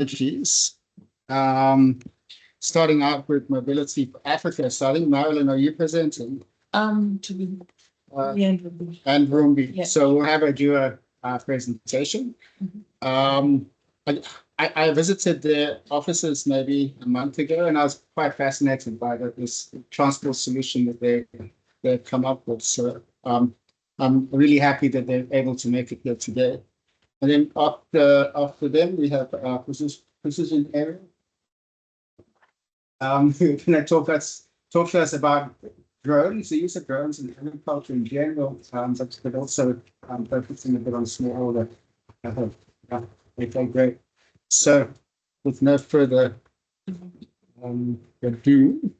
strategies. Starting out with mobility for Africa. So I think, Marilyn, are you presenting? To be Uh, and Ruby. and Rumbi. Yeah. So we'll have her do a presentation. I visited their offices maybe a month ago, and I was quite fascinated by this transport solution that they've come up with. So I'm really happy that they're able to make it here today. And then after them, we have Precision Area. Who can talk to us about drones, the use of drones in agriculture in general, but also focusing a bit on smallholder. Yeah, okay, great. So, with no further ado,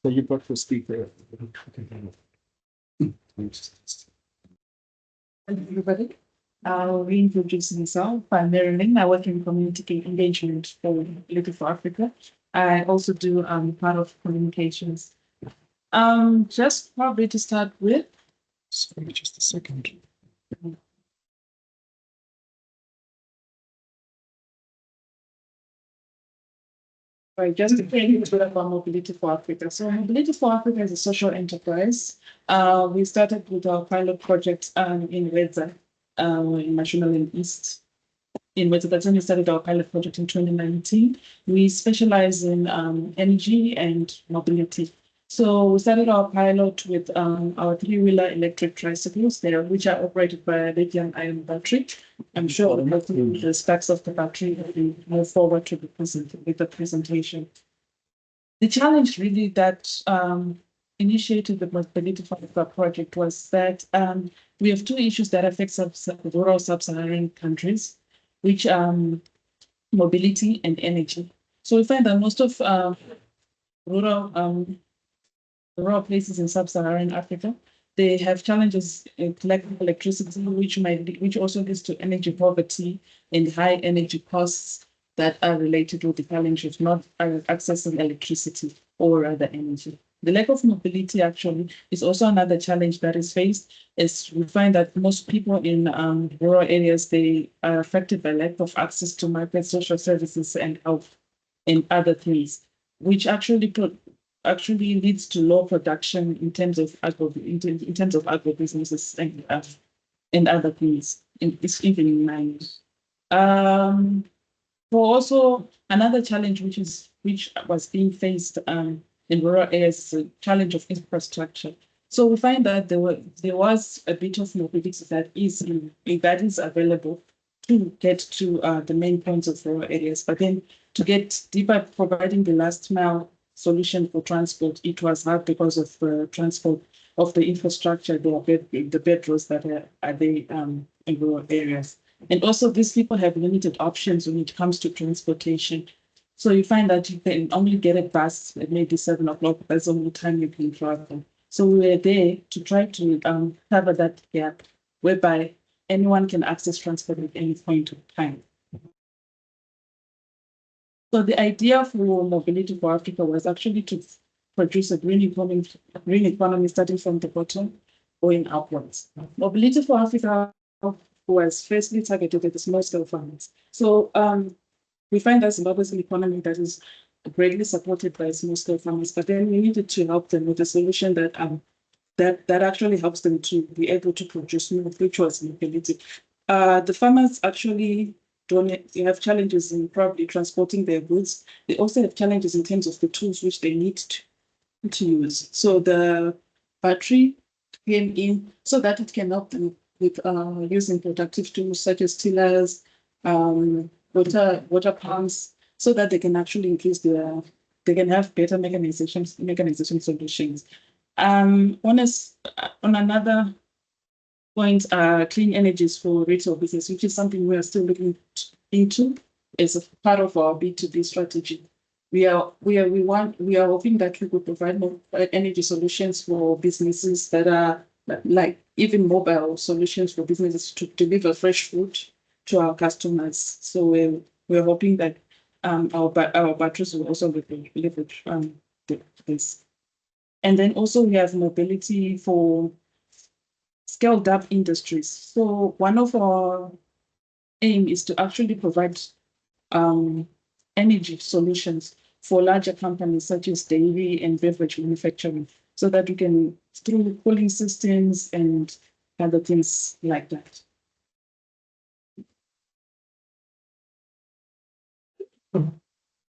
so you got the speaker. Hello, everybody. I'll reintroduce myself. I'm Marilyn. I work in community engagement for Little for Africa. I also do part of communications. Just probably to start with. Sorry, just a second. Right, just to tell you a bit about Mobility for Africa. So Mobility for Africa is a social enterprise. We started with our pilot project in Wedza, in Mashonaland East. In Wedza, that's when we started our pilot project in 2019. We specialize in energy and mobility. So we started our pilot with our three-wheeler electric tricycles there, which are operated by a lithium-ion battery. I'm sure we'll go through the specs of the battery as we move forward to the presentation. The challenge really that initiated the Mobility for Africa project was that we have two issues that affect rural sub-Saharan countries, which mobility and energy. So we find that most of rural places in sub-Saharan Africa, they have challenges in lack of electricity, which also leads to energy poverty and high energy costs that are related to the challenge of not accessing electricity or other energy. The lack of mobility actually is also another challenge that is faced, as we find that most people in rural areas, they are affected by lack of access to market, social services, and health and other things, which actually leads to low production in terms of agribusinesses and other things, even in mining. For also another challenge which was being faced in rural areas is a challenge of infrastructure. So we find that there was a bit of mobility that is available to get to the main points of rural areas, but then to get deeper, providing the last mile solution for transport, it was hard because of transport of the infrastructure, the bed roads that are there in rural areas. And also these people have limited options when it comes to transportation. So you find that you can only get a bus at maybe 7 o'clock. That's the only time you can travel. So we were there to try to cover that gap, whereby anyone can access transport at any point of time. So the idea for Mobility for Africa was actually to produce a green economy starting from the bottom, going upwards. Mobility for Africa was firstly targeted at the small scale farmers. So we find that Zimbabwe is an economy that is greatly supported by small scale farmers, but then we needed to help them with a solution that actually helps them to be able to produce more, which was mobility. The farmers actually they have challenges in probably transporting their goods. They also have challenges in terms of the tools which they need to use. So the battery came in so that it can help them with using productive tools such as tillers, water pumps, so that they can actually they can have better mechanization solutions. On another point, clean energies for retail business, which is something we are still looking into as a part of our B2B strategy. We are hoping that we could provide more energy solutions for businesses that are like even mobile solutions for businesses to deliver fresh food to our customers. So we're hoping that our batteries will also leverage this. And then also we have mobility for scaled up industries. So one of our aim is to actually provide energy solutions for larger companies such as dairy and beverage manufacturing, so that we can, through cooling systems and other things like that.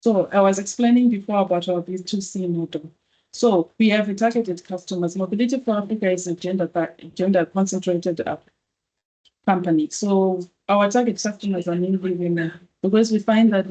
So I was explaining before about our B2C model. So we have a targeted customers. Mobility for Africa is a gender concentrated company. So our target customers are mainly women, because we find that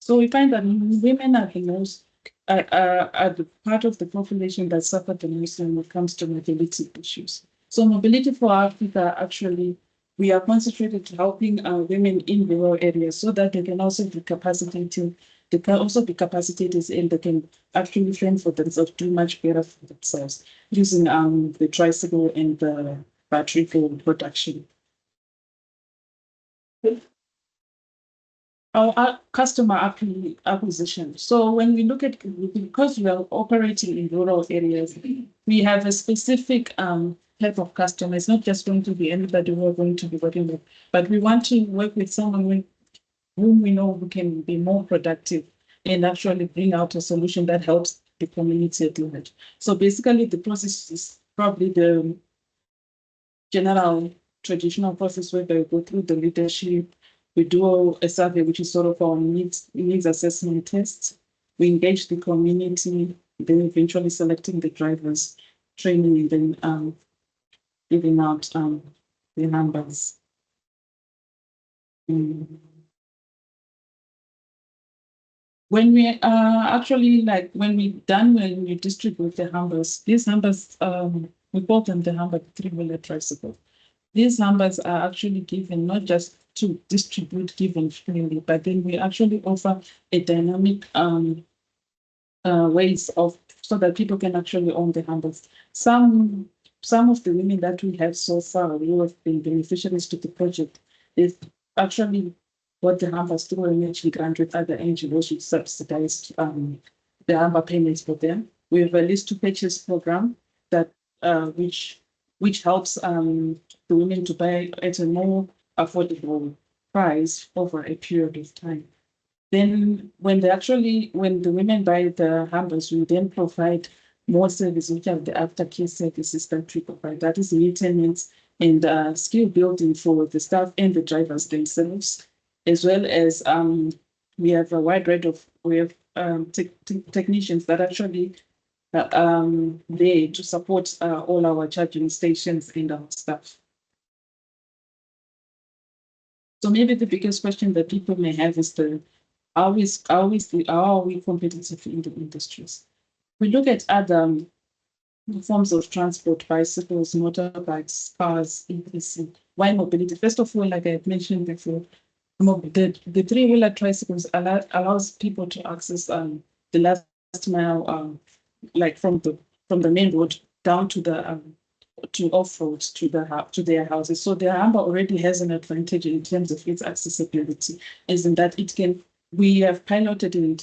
so we find that women are the most are the part of the population that suffer the most when it comes to mobility issues. So mobility for Africa, actually, we are concentrated to helping women in rural areas so that they can also be capacitated. They can also be capacitated and they can actually fend for themselves, do much better for themselves using the tricycle and the battery for production. Our customer acquisition. So when we look at, because we are operating in rural areas, we have a specific type of customer. It's not just going to be anybody we're going to be working with, but we want to work with someone whom we know who can be more productive and actually bring out a solution that helps the community at large. So basically, the process is probably the general traditional process where we go through the leadership. We do a survey, which is sort of our needs assessment test. We engage the community, then eventually selecting the drivers, training, and then giving out the numbers. When we actually, like, when we distribute the numbers, these numbers, we call them the number three-wheeler tricycle. These numbers are actually given not just to distribute given freely, but then we actually offer a dynamic ways of, so that people can actually own the numbers. Some of the women that we have so far who have been beneficiaries to the project is actually got the numbers through an NHG grant with other NGOs which subsidized the number payments for them. We have a list to purchase program that which helps the women to buy at a more affordable price over a period of time. Then when the women buy the hampers, we then provide more services, which are the aftercare services that we provide. That is maintenance and skill building for the staff and the drivers themselves, as well as we have a wide range of technicians that actually there to support all our charging stations and our staff. So maybe the biggest question that people may have is how are we competitive in the industries? We look at other forms of transport, bicycles, motorbikes, cars, etc. Why mobility? First of all, like I had mentioned before, the three-wheeler tricycles allows people to access the last mile, like from the main road down to the to off-road to their houses. So the Humber already has an advantage in terms of its accessibility, is in that it can, we have piloted and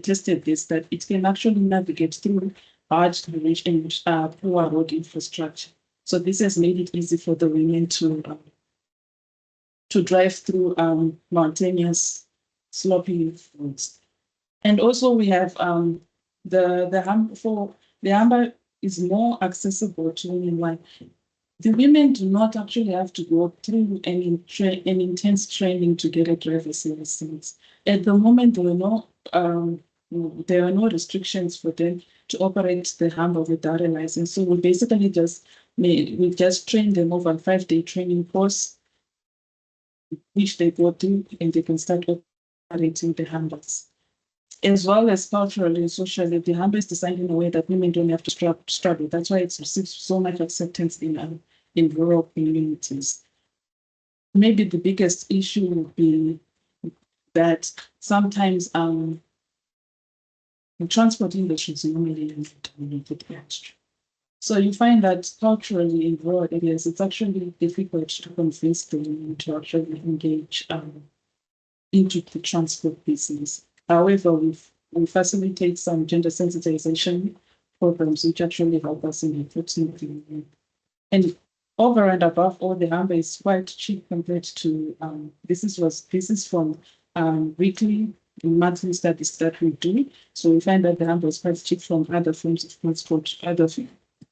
tested this, that it can actually navigate through large and poor road infrastructure. So this has made it easy for the women to drive through mountainous, sloping roads. And also we have the Humber is more accessible to women. Why? The women do not actually have to go through an intense training to get a driver's license. At the moment, there are no restrictions for them to operate the Humber without a license. So we basically just train them over a 5-day training course, which they go through, and they can start operating the Humbers. As well as culturally and socially, the Humber is designed in a way that women don't have to struggle. That's why it's received so much acceptance in rural communities. Maybe the biggest issue would be that sometimes the transport industry is normally dominated industry. So you find that culturally in rural areas, it's actually difficult to convince the women to actually engage into the transport business. However, we facilitate some gender sensitization programs which actually help us in recruiting. And over and above all, the Humber is quite cheap compared to this is from weekly and monthly studies that we do. So we find that the Humber is quite cheap from other forms of transport,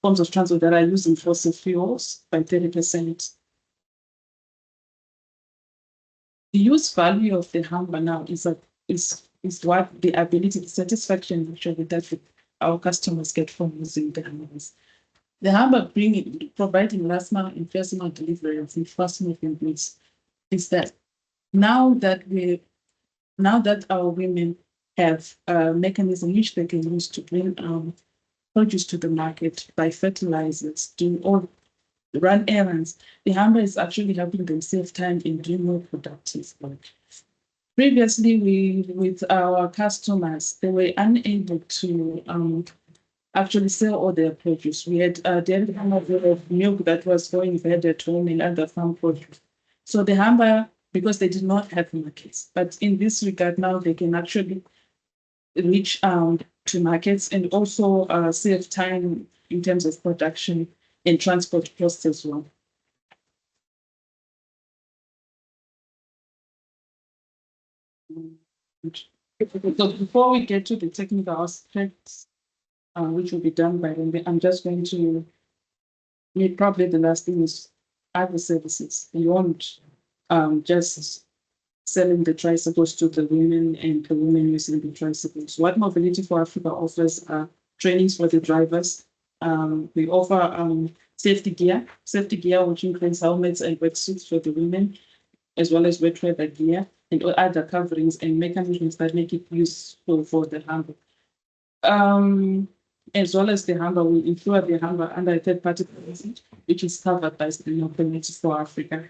forms of transport that are using fossil fuels by 30%. The use value of the Humber now is what the ability, the satisfaction actually that our customers get from using the Humbers. The Humber providing last mile and first mile delivery of fast moving goods is that now that our women have a mechanism which they can use to bring produce to the market by fertilizers, run errands, the Humber is actually helping them save time in doing more productive work. Previously, with our customers, they were unable to actually sell all their produce. We had the amount of milk that was going bad at home and other farm produce. So the Humber, because they did not have markets, but in this regard now they can actually reach to markets and also save time in terms of production and transport costs as well. So before we get to the technical aspects, which will be done by them, I'm just going to need probably the last thing is other services. You won't just selling the tricycles to the women and the women using the tricycles. What Mobility for Africa offers are trainings for the drivers. We offer safety gear, which includes helmets and wetsuits for the women, as well as wet weather gear and other coverings and mechanisms that make it useful for the Humber. As well as the Humber, we insure the Humber under a third-party policy, which is covered by the Mobility for Africa.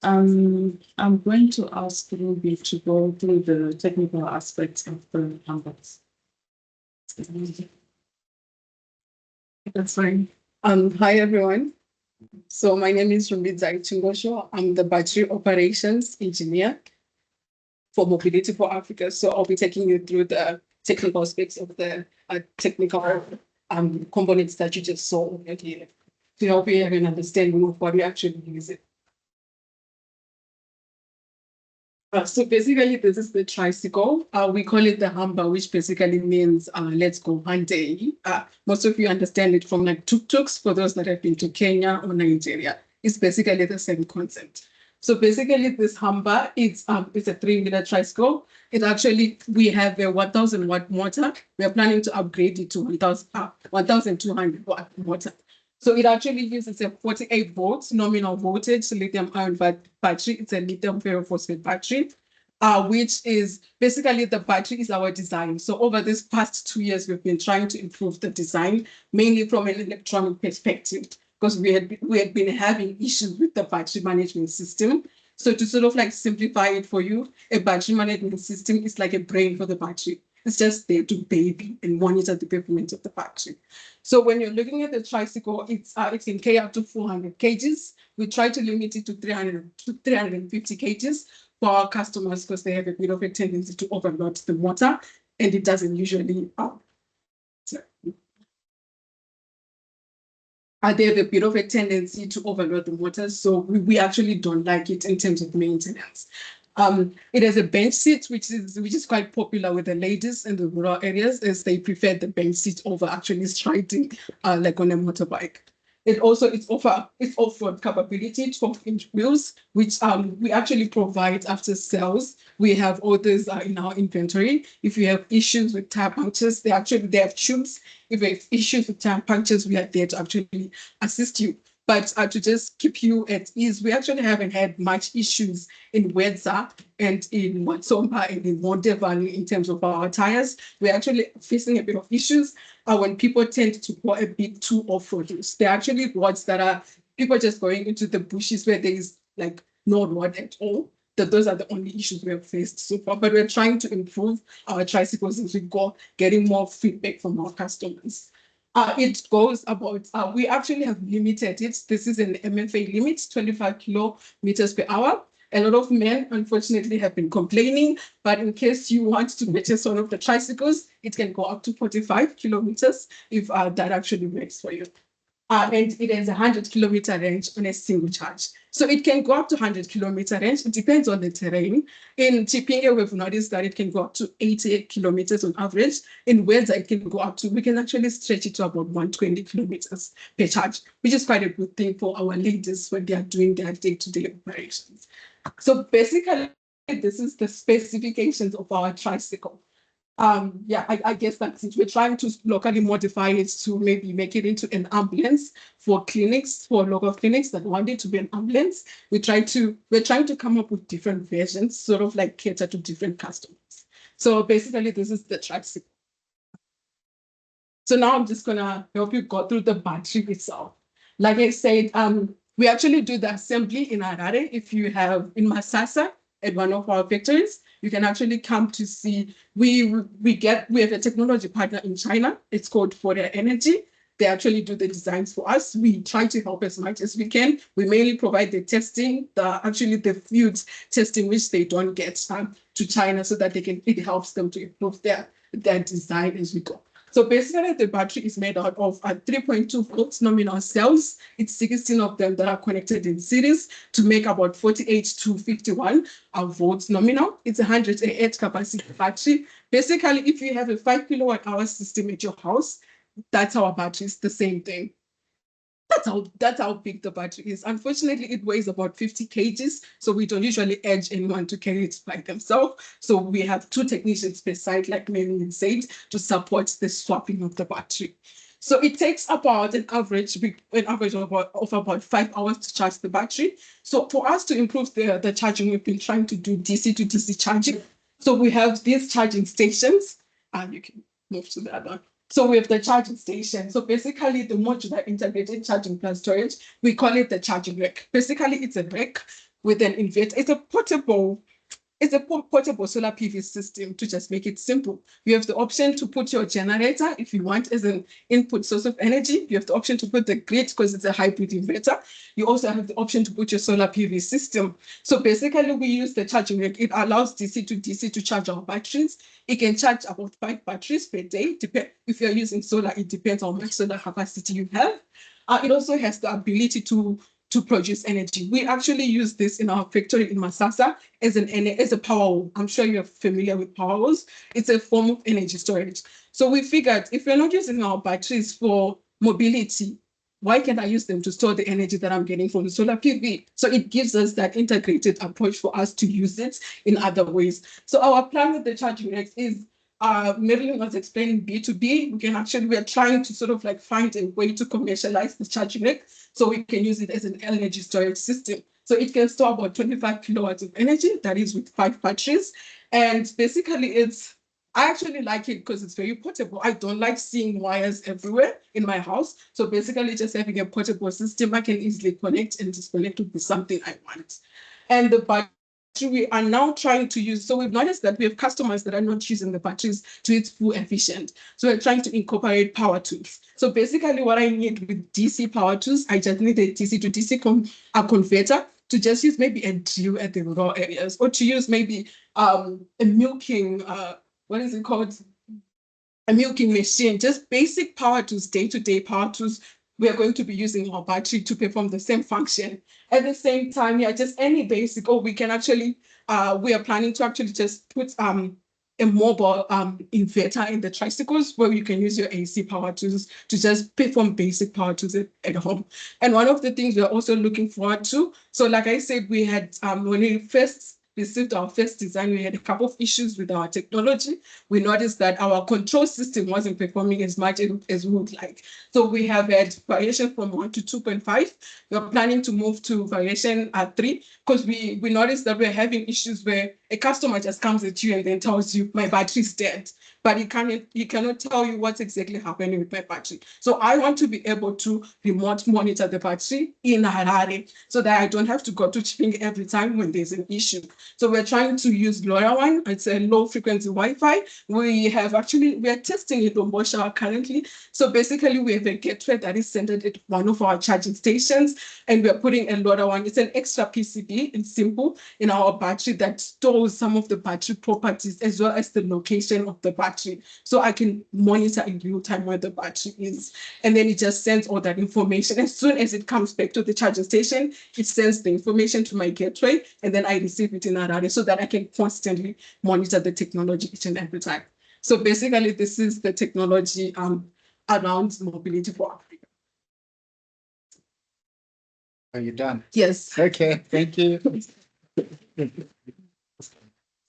I'm going to ask Ruby to go through the technical aspects of the Humbers. That's fine. Hi, everyone. So my name is Ruby Zaitungosho. I'm the battery operations engineer for Mobility for Africa. So I'll be taking you through the technical aspects of the technical components that you just saw over here to help you have an understanding of what we actually use it. So basically, this is the tricycle. We call it the Humber, which basically means let's go one day. Most of you understand it from like tuk-tuks. For those that have been to Kenya or Nigeria, it's basically the same concept. So basically, this Humber, it's a 3-wheeler tricycle. It actually, we have a 1,000 watt motor. We are planning to upgrade it to 1,200 watt motor. So it actually uses a 48 volts nominal voltage lithium ion battery. It's a lithium ferrophosphate battery, which is basically the battery is our design. So over this past 2 years, we've been trying to improve the design, mainly from an electronic perspective, because we had been having issues with the battery management system. So to sort of like simplify it for you, a battery management system is like a brain for the battery. It's just there to baby and monitor the performance of the battery. So when you're looking at the tricycle, it can carry up to 400 kgs. We try to limit it to 350 kgs for our customers because they have a bit of a tendency to overload the motor, and it doesn't usually. They have a bit of a tendency to overload the motors, so we actually don't like it in terms of maintenance. It has a bench seat, which is quite popular with the ladies in the rural areas, as they prefer the bench seat over actually striding like on a motorbike. It's off-road capability, 12-inch wheels, which we actually provide after sales. We have all those in our inventory. If you have issues with tire punctures, they have tubes. If you have issues with tire punctures, we are there to actually assist you. But to just keep you at ease, we actually haven't had much issues in Wedza and in Watsomba and in Monte Valley in terms of our tires. We're actually facing a bit of issues when people tend to go a bit too off-roaders. They're actually roads that are people just going into the bushes where there is like no road at all. Those are the only issues we have faced so far. But we're trying to improve our tricycles as we go, getting more feedback from our customers. It goes about, we actually have limited it. This is an MFA limit, 25 kilometers per hour. A lot of men, unfortunately, have been complaining, but in case you want to purchase one of the tricycles, it can go up to 45 kilometers if that actually works for you. And it has a 100-kilometer range on a single charge. So it can go up to 100-kilometer range. It depends on the terrain. In Chipinge, we've noticed that it can go up to 80 kilometers on average. In Wedza, it can go up to, we can actually stretch it to about 120 kilometers per charge, which is quite a good thing for our ladies when they are doing their day-to-day operations. So basically, this is the specifications of our tricycle. Yeah, I guess that's it. We're trying to locally modify it to maybe make it into an ambulance for clinics, for local clinics that want it to be an ambulance. We're trying to come up with different versions, sort of like cater to different customers. So basically, this is the tricycle. So now I'm just gonna help you go through the battery itself. Like I said, we actually do the assembly in Harare. If you have in Masasa at one of our factories, you can actually come to see. We have a technology partner in China. It's called Fourier Energy. They actually do the designs for us. We try to help as much as we can. We mainly provide the testing, the field testing, which they don't get to China, so that it helps them to improve their design as we go. So basically, the battery is made out of 3.2 volts nominal cells. It's 16 of them that are connected in series to make about 48 to 51 volts nominal. It's a 108 capacity battery. Basically, if you have a 5 kilowatt hour system at your house, that's our battery. It's the same thing. That's how big the battery is. Unfortunately, it weighs about 50 kgs, so we don't usually urge anyone to carry it by themselves. So we have 2 technicians per site, like Mary said, to support the swapping of the battery. So it takes about an average of about 5 hours to charge the battery. So for us to improve the charging, we've been trying to do DC to DC charging. So we have these charging stations, and you can move to the other one. So we have the charging station. So basically, the modular integrated charging plus storage, we call it the charging rack. Basically, it's a rack with an inverter. It's a portable solar PV system, to just make it simple. You have the option to put your generator if you want as an input source of energy. You have the option to put the grid because it's a hybrid inverter. You also have the option to put your solar PV system. So basically, we use the charging rack. It allows DC to DC to charge our batteries. It can charge about 5 batteries per day. If you're using solar, it depends on how much solar capacity you have. It also has the ability to produce energy. We actually use this in our factory in Masasa as a power wall. I'm sure you're familiar with power walls. It's a form of energy storage. So we figured, if we're not using our batteries for mobility, why can't I use them to store the energy that I'm getting from the solar PV? So it gives us that integrated approach for us to use it in other ways. So our plan with the charging racks is, Marilyn was explaining B2B. We are trying to sort of like find a way to commercialize the charging rack so we can use it as an energy storage system. So it can store about 25 kilowatts of energy, that is with 5 batteries. And basically I actually like it because it's very portable. I don't like seeing wires everywhere in my house. So basically just having a portable system, I can easily connect and disconnect would be something I want. And the battery we are now trying to use, so we've noticed that we have customers that are not using the batteries to its full efficient. So we're trying to incorporate power tools. So basically what I need with DC power tools, I just need a DC to DC converter to just use maybe a drill at the raw areas, or to use maybe a milking, what is it called? A milking machine, just basic power tools, day-to-day power tools. We are going to be using our battery to perform the same function. At the same time, yeah, just any basic, or we can actually, we are planning to actually just put a mobile inverter in the tricycles where you can use your AC power tools to just perform basic power tools at home. And one of the things we're also looking forward to, so like I said, we had, when we first received our first design, we had a couple of issues with our technology. We noticed that our control system wasn't performing as much as we would like. So we have had variation from 1 to 2.5. We're planning to move to variation 3 because we noticed that we're having issues where a customer just comes at you and then tells you my battery's dead, but he cannot tell you what's exactly happening with my battery. So I want to be able to remote monitor the battery in Harare so that I don't have to go to Ching every time when there's an issue. So we're trying to use LoRaWAN. It's a low frequency Wi-Fi. We are testing it on Bosha currently. So basically we have a gateway that is centered at one of our charging stations, and we're putting a LoRaWAN. It's an extra PCB, it's simple, in our battery that stores some of the battery properties as well as the location of the battery. So I can monitor in real time where the battery is. And then it just sends all that information. As soon as it comes back to the charging station, it sends the information to my gateway, and then I receive it in Harare so that I can constantly monitor the technology each and every time. So basically, this is the technology around mobility for Africa. Are you done? Yes. Okay, thank you.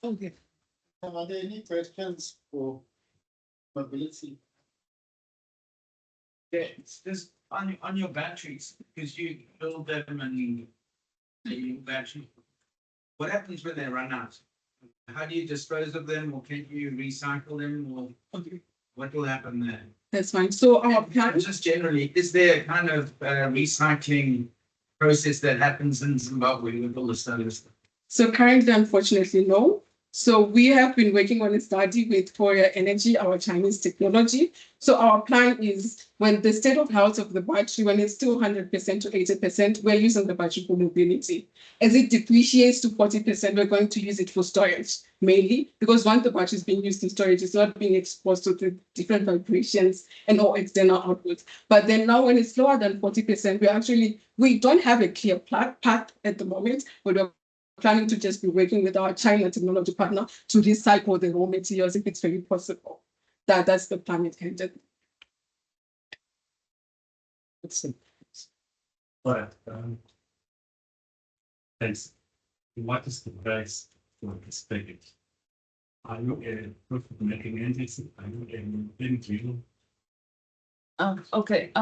Okay. Are there any questions for mobility? Yeah, it's just on your batteries, because you build them and the battery. What happens when they run out? How do you dispose of them, or can you recycle them, or what will happen there? That's fine. So our plan, Just generally, is there a kind of recycling process that happens in Zimbabwe with all the studies? so currently, unfortunately, no. So we have been working on a study with Korea Energy, our Chinese technology. So our plan is when the state of health of the battery, when it's still 100% to 80%, we're using the battery for mobility. As it depreciates to 40%, we're going to use it for storage mainly, because once the battery is being used in storage, it's not being exposed to the different vibrations and all external outputs. But then now when it's lower than 40%, we don't have a clear path at the moment, but we're planning to just be working with our China technology partner to recycle the raw materials if it's very possible. That's the plan at hand. But thanks. What is the price for this package? Are you a profit making entity? Are you an NGO? Okay.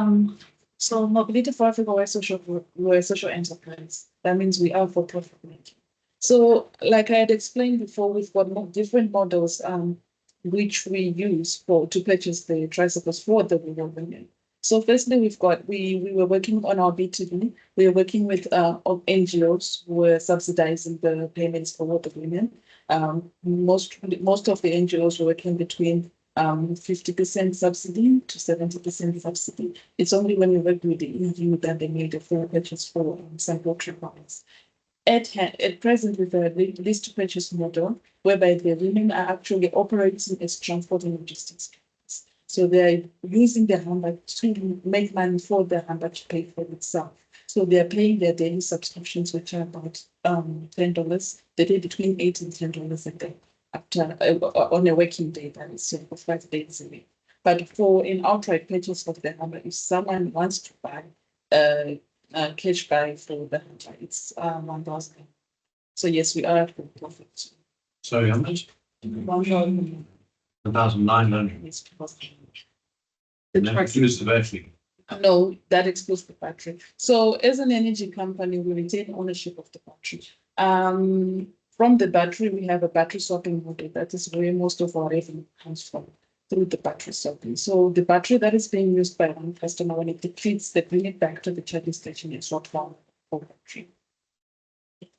So Mobility for Africa, we're a social enterprise. That means we are for profit making. So, like I had explained before, we've got different models which we use to purchase the tricycles for the rural women. So, firstly, we were working on our B2B. We were working with NGOs who were subsidizing the payments for the women. Most of the NGOs were working between 50% subsidy to 70% subsidy. It's only when we work with the EU that they made a full purchase for some poultry products. At present, with a lease to purchase model, whereby the women are actually operating as transport and logistics companies. So they're using the handbag to make money for the handbag to pay for itself. So they're paying their daily subscriptions, which are about $10. They pay between $8 and $10 a day after on a working day, that is for 5 days a week. But for an outright purchase of the handbag, if someone wants to buy cash buy for the handbag, it's 1,000. So yes, we are for profit. Sorry, how much? 1,000 1,900. is profit. And that includes the battery. No, that excludes the battery. So as an energy company, we retain ownership of the battery. From the battery, we have a battery swapping model. That is where most of our revenue comes from, through the battery swapping. So the battery that is being used by one customer, when it depletes, they bring it back to the charging station and swap for battery.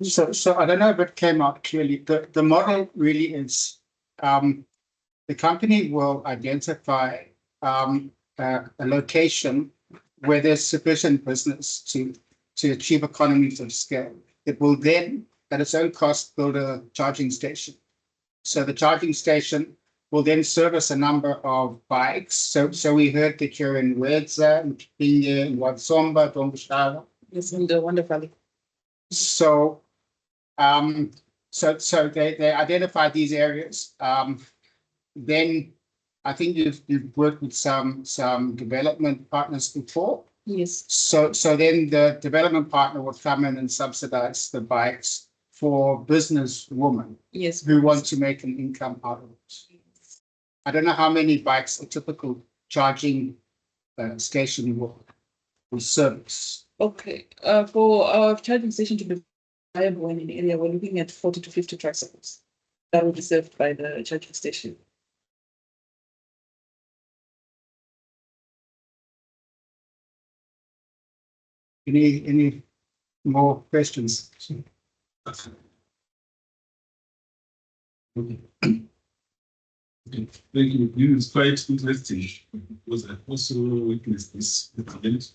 So I don't know if it came out clearly. The model really is the company will identify a location where there's sufficient business to achieve economies of scale. It will then, at its own cost, build a charging station. So the charging station will then service a number of bikes. So we heard that you're in Wedza, in Kipinge, in Watsomba, Dombushava. Yes, in the Wonder Valley. So they identify these areas. Then I think you've worked with some development partners before. Yes. So then the development partner will come in and subsidize the bikes for business women Yes. who want to make an income out of it. I don't know how many bikes a typical charging station will service. Okay. For our charging station to be viable in an area, we're looking at 40 to 50 tricycles. that will be served by the charging station. Any more questions? Okay. Okay. Thank you. This is quite interesting because I also witnessed this event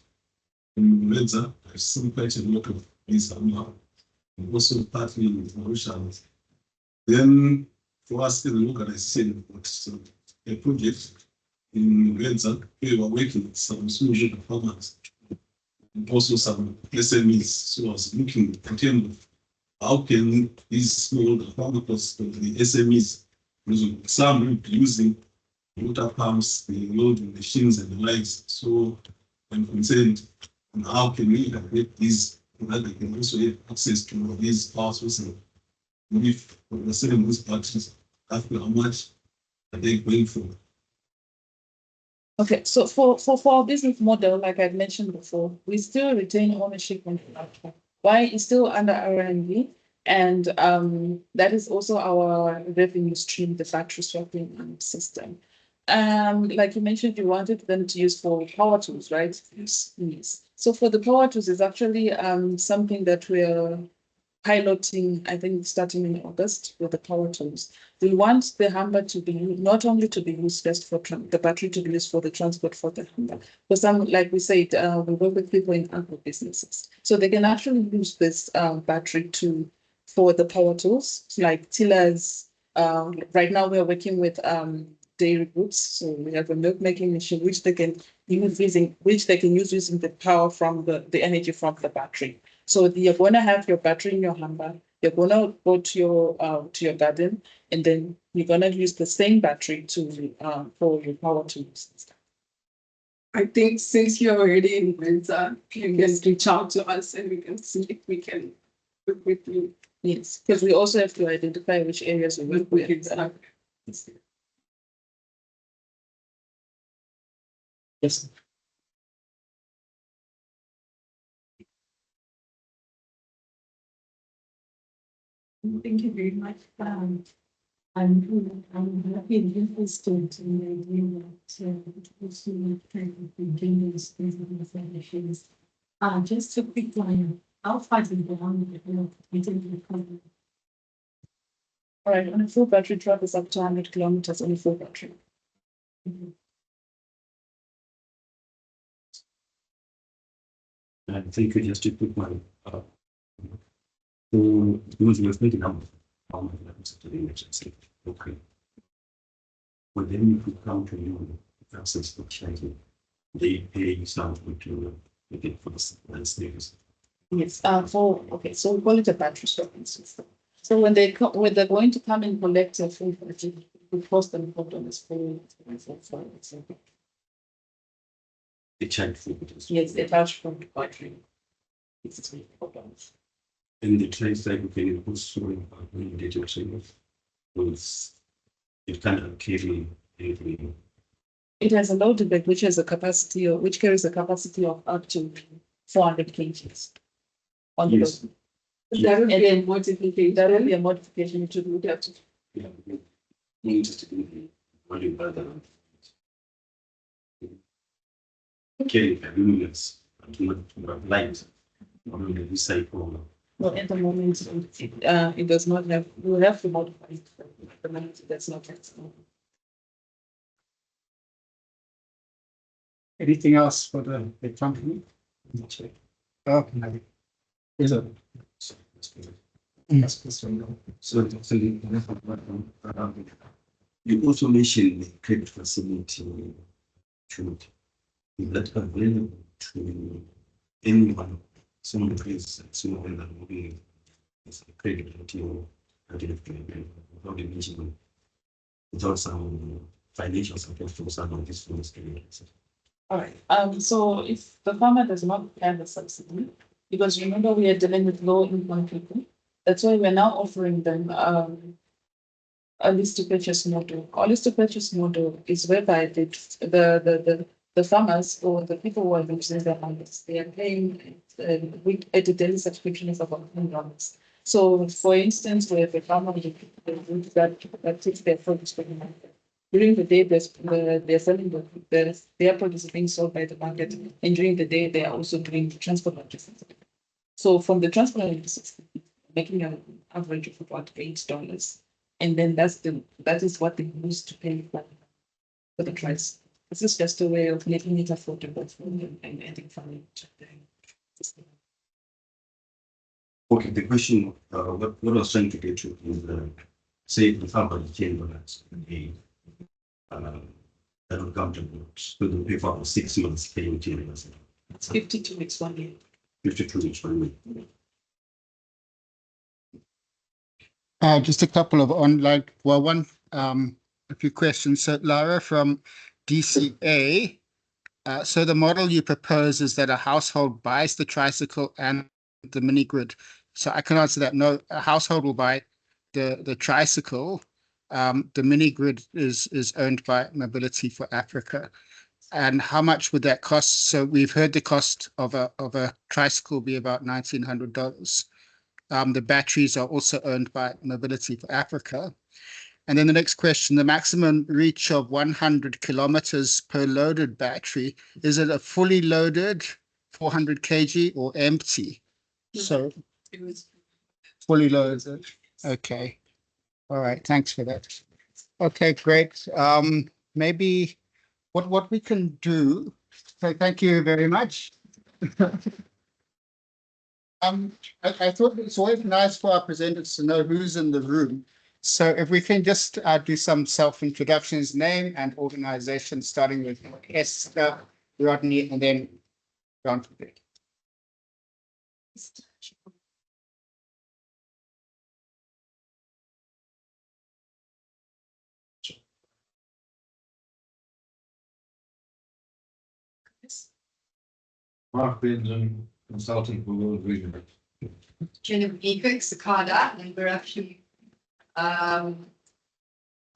in Menza. I've seen quite a lot of these now, and also partly in Mauritius. Then for us as an organization, it's a project in Menza. We were working with some smallholder farmers and also some SMEs. So I was looking at terms of how can these smallholder farmers, the SMEs, some will be using water pumps, the loading machines and the likes. So I'm concerned on how can we get these so that they can also have access to these power sources. If we're selling these batteries, after how much are they going for? Okay, so for our business model, like I mentioned before, we still retain ownership on the platform. Why it's still under R&D, and that is also our revenue stream, the battery swapping system. Like you mentioned, you wanted them to use for power tools, right? Yes. So for the power tools, it's actually something that we're piloting, I think, starting in August with the power tools. We want the Humber to be not only to be used just for the battery to be used for the transport for the Humber. For some, like we said, we work with people in agro businesses, so they can actually use this battery for the power tools like tillers. Right now, we are working with dairy goods, so we have a milk making machine which they can use using the power from the energy from the battery. So you're going to have your battery in your Humber. You're going to go to your garden, and then you're going to use the same battery for your power tools. I think since you're already in Menza, you can reach out to us and we can see if we can work with you. Yes, because we also have to identify which areas we work with. Yes. Thank you very much. I'm happy and interested in the idea that also kind of begin this business. Just a quick one. How far is the one the company? All right, on a full battery truck is up to 100 kilometers on a full battery. I think you just to put my so because you making how much happens to the emergency. Okay. But then you could come to you access the charging. They pay something to get for the stairs. Yes. So we call it a battery swapping system. So when they're going to come and collect a full battery, we post them put on this full. They charge for it. Yes, they charge for the battery. It's $3. And the train cycle can also when you get your train was it kind of carry every. It has a load bag which carries a capacity of up to 400 kgs. On the Yes. load. That would And be a then modification. that will be a modification to do that. Yeah, we're interested in the volume rather than carrying units and not light. On the recycle. No, at the moment, it does not have, we have to modify it. At the moment, that's not flexible. Anything else for the company? Okay. Is it? Yes, So you also mentioned the credit facility should be that available to anyone, someone who is someone that will be a credit until without the mention without some financial support from some of these funds. All right. So if the farmer does not have a subsidy, because remember we are dealing with low income people, that's why we're now offering them a list to purchase model. Our list to purchase model is whereby the farmers or the people who are using their money, they are paying a daily subscription of about $10. So, for instance, where the farmer that takes their produce to the market. During the day, they're selling their produce is being sold by the market, and during the day, they are also doing transport logistics. So, from the transport logistics, making an average of about $8, and then that is what they use to pay for the price. This is just a way of making it affordable for them and adding value to them. Okay, the question, what I was trying to get to is, say the farmer is $10 a day. That will come to what? So they pay for 6 months paying $10. It's 52 weeks 1 year. 52 weeks, 1 week. Just a couple of a few questions. So Lara from DCA. So the model you propose is that a household buys the tricycle and the mini grid. So I can answer that. No, a household will buy the tricycle. The mini grid is owned by Mobility for Africa. And how much would that cost? So we've heard the cost of a tricycle be about $1,900. The batteries are also owned by Mobility for Africa. And then the next question, the maximum reach of 100 kilometers per loaded battery, is it a fully loaded 400 kg or empty? So It was fully loaded. Okay. All right. Thanks for that. Okay, great. Maybe what we can do. So thank you very much. I thought it's always nice for our presenters to know who's in the room. So if we can just do some self-introductions, name and organization, starting with Esther, Rodney, and then John. Mark Benjamin, consulting for World Vision. Genevieve Cicada, and we're actually got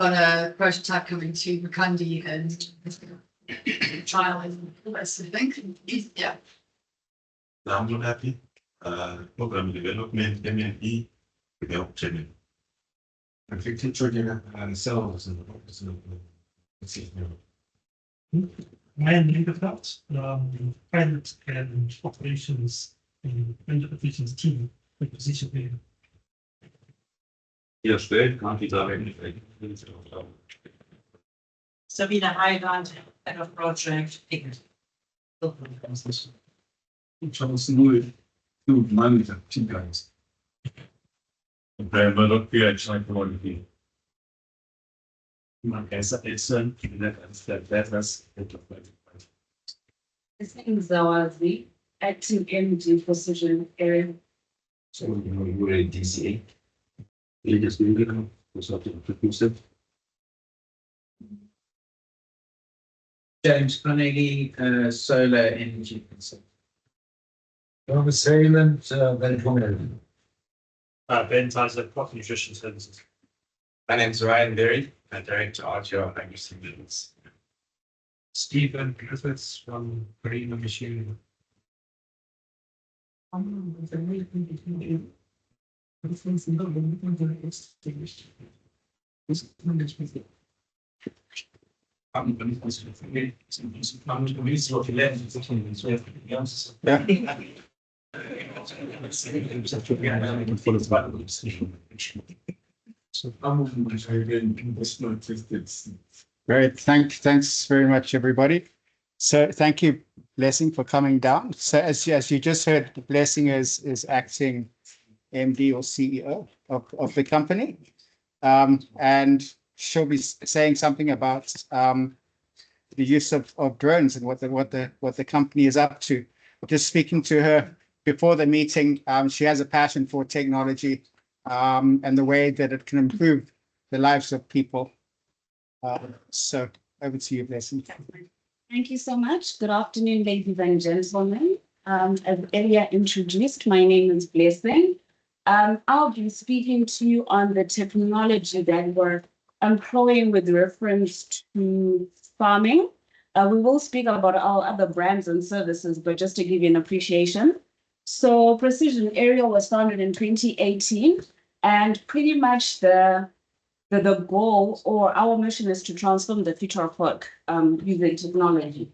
a prototype coming to Makandi and trial in the West, I think. Yeah. I'm not happy. Program development, M&E, without channel. Architecture, and sales and Ryan Lingerfeld, pilot and operations and operations team position there. Ja, stellt, kann ich sagen. Sabina Highland, head of project. Charles Louis, two manager, two guys. Okay, but not PH psychology. Okay, so it's that's His name is Zawazi, acting MD position area. So, you're a DCA. You just need to go for something producer. James Carnegie, solar energy consultant. Thomas Hayland, Ben Connery. Ben Tyler, Crop Nutrition Services. My name is Ryan Berry, Director RTO Agri-Solutions. Stephen Griffiths from Green Machine. So I'm again, this notice. Great. Thanks very much, everybody. So thank you, Blessing, for coming down. So as you just heard, Blessing is acting MD or CEO of the company. And she'll be saying something about the use of drones and what the company is up to. Just speaking to her before the meeting, she has a passion for technology and the way that it can improve the lives of people. So over to you, Blessing. Thank you so much. Good afternoon, ladies and gentlemen. As earlier introduced, my name is Blessing. I'll be speaking to you on the technology that we're employing with reference to farming. We will speak about our other brands and services, but just to give you an appreciation, So Precision Aerial was founded in 2018, and pretty much the goal or our mission is to transform the future of work using technology.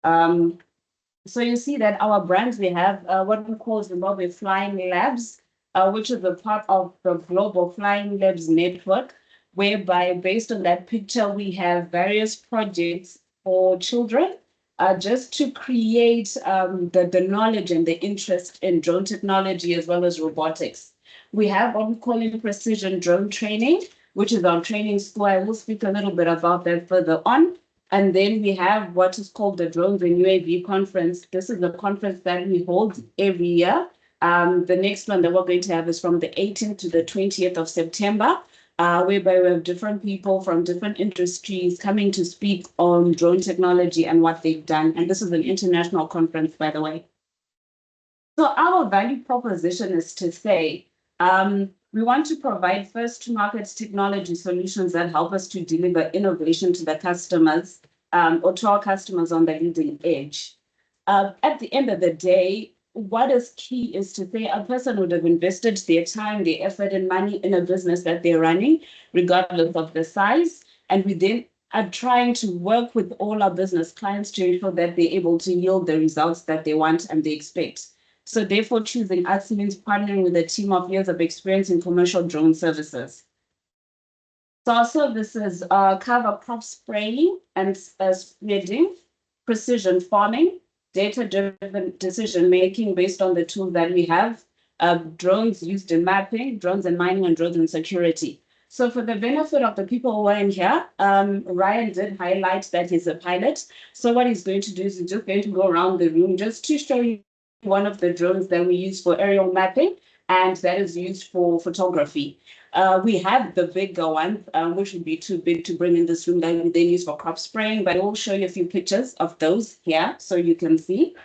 So you see that our brands, we have what we call Zimbabwe Flying Labs, which is a part of the Global Flying Labs network, whereby based on that picture, we have various projects for children, just to create the knowledge and the interest in drone technology as well as robotics. We have what we call in precision drone training, which is our training school. I will speak a little bit about that further on. And then we have what is called the Drones and UAV Conference. This is a conference that we hold every year. The next one that we're going to have is from the 18th to the 20th of September, whereby we have different people from different industries coming to speak on drone technology and what they've done. And this is an international conference, by the way. So our value proposition is to say, we want to provide first to market technology solutions that help us to deliver innovation to the customers, or to our customers on the leading edge. At the end of the day, what is key is to say a person would have invested their time, their effort, and money in a business that they're running, regardless of the size. And we then are trying to work with all our business clients to ensure that they're able to yield the results that they want and they expect. So therefore, choosing us means partnering with a team of years of experience in commercial drone services. So our services cover crop spraying and spreading, precision farming, data-driven decision-making based on the tools that we have, drones used in mapping, drones in mining, and drones in security. So for the benefit of the people who are in here, Ryan did highlight that he's a pilot. So what he's going to do is he's just going to go around the room just to show you one of the drones that we use for aerial mapping, and that is used for photography. We have the bigger one, which would be too big to bring in this room, that we then use for crop spraying, but I will show you a few pictures of those here so you can see.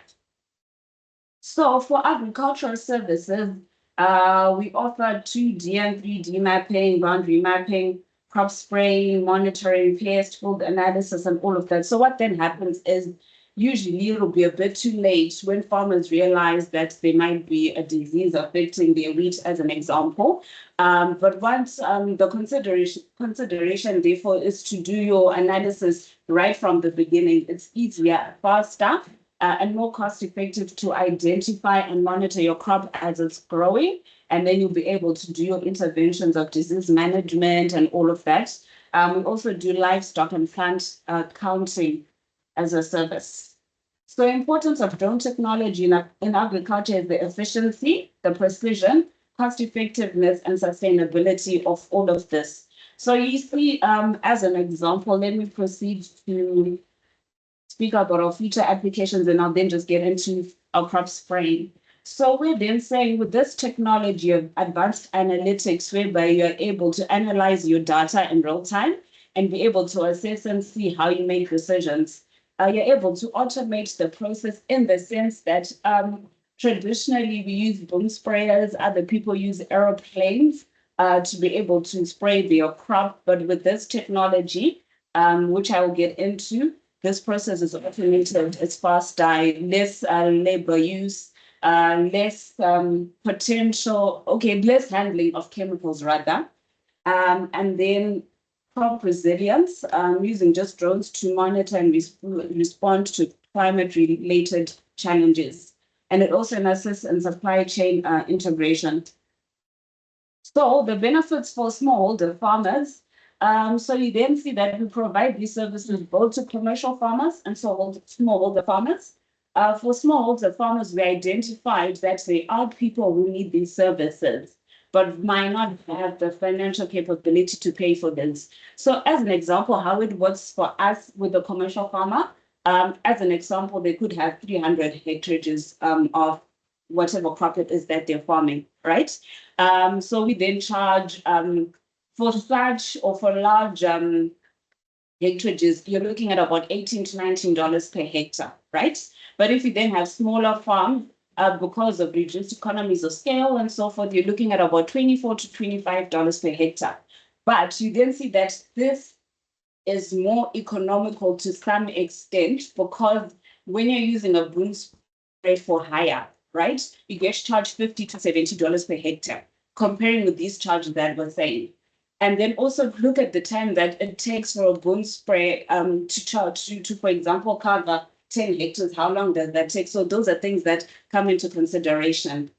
So for agricultural services, we offer 2D and 3D mapping, boundary mapping, crop spraying, monitoring, pest, field analysis, and all of that. So what then happens is usually it'll be a bit too late when farmers realize that there might be a disease affecting their wheat, as an example. But once the consideration, therefore, is to do your analysis right from the beginning, it's easier, faster, and more cost-effective to identify and monitor your crop as it's growing. And then you'll be able to do your interventions of disease management and all of that. We also do livestock and plant counting as a service. So importance of drone technology in agriculture is the efficiency, the precision, cost effectiveness, and sustainability of all of this. So you see, as an example, let me proceed to speak about our future applications, and I'll then just get into our crop spraying. So we're then saying with this technology of advanced analytics, whereby you're able to analyze your data in real time and be able to assess and see how you make decisions. You're able to automate the process in the sense that traditionally we use boom sprayers, other people use aeroplanes to be able to spray their crop. But with this technology, which I will get into, this process is automated, it's faster, less labor use, less less handling of chemicals rather. And then crop resilience, using just drones to monitor and respond to climate-related challenges. And it also assists in supply chain integration. So the benefits for smallholder farmers, so you then see that we provide these services both to commercial farmers and smallholder farmers. For smallholder farmers, we identified that there are people who need these services, but might not have the financial capability to pay for this. So as an example, how it works for us with the commercial farmer, as an example, they could have 300 hectares of whatever crop it is that they're farming, right? So we then charge for such or for large hectares, you're looking at about $18 to $19 per hectare, right? But if you then have smaller farms, because of reduced economies of scale and so forth, you're looking at about $24 to $25 per hectare. But you then see that this is more economical to some extent, because when you're using a boom spray for hire, right? You get charged $50 to $70 per hectare, comparing with these charges that we're saying. And then also look at the time that it takes for a boom spray to charge to, for example, cover 10 hectares. How long does that take? So those are things that come into consideration.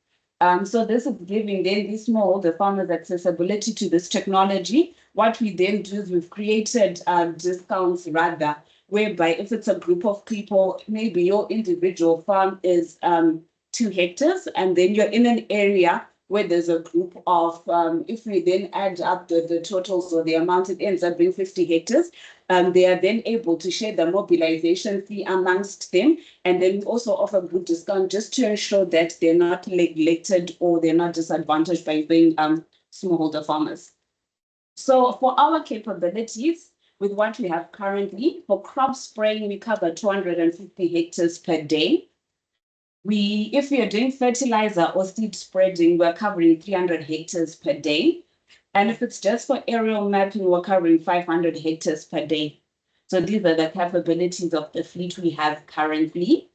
So this is giving then these smallholder farmers accessibility to this technology. What we then do is we've created discounts rather, whereby if it's a group of people, maybe your individual farm is 2 hectares, and then you're in an area where there's a group of, if we then add up the totals or the amount, it ends up being 50 hectares. They are then able to share the mobilization fee amongst them, and then also offer good discount just to ensure that they're not neglected or they're not disadvantaged by being smallholder farmers. So for our capabilities, with what we have currently, for crop spraying, we cover 250 hectares per day. If we are doing fertilizer or seed spreading, we're covering 300 hectares per day. And if it's just for aerial mapping, we're covering 500 hectares per day. So these are the capabilities of the fleet we have currently.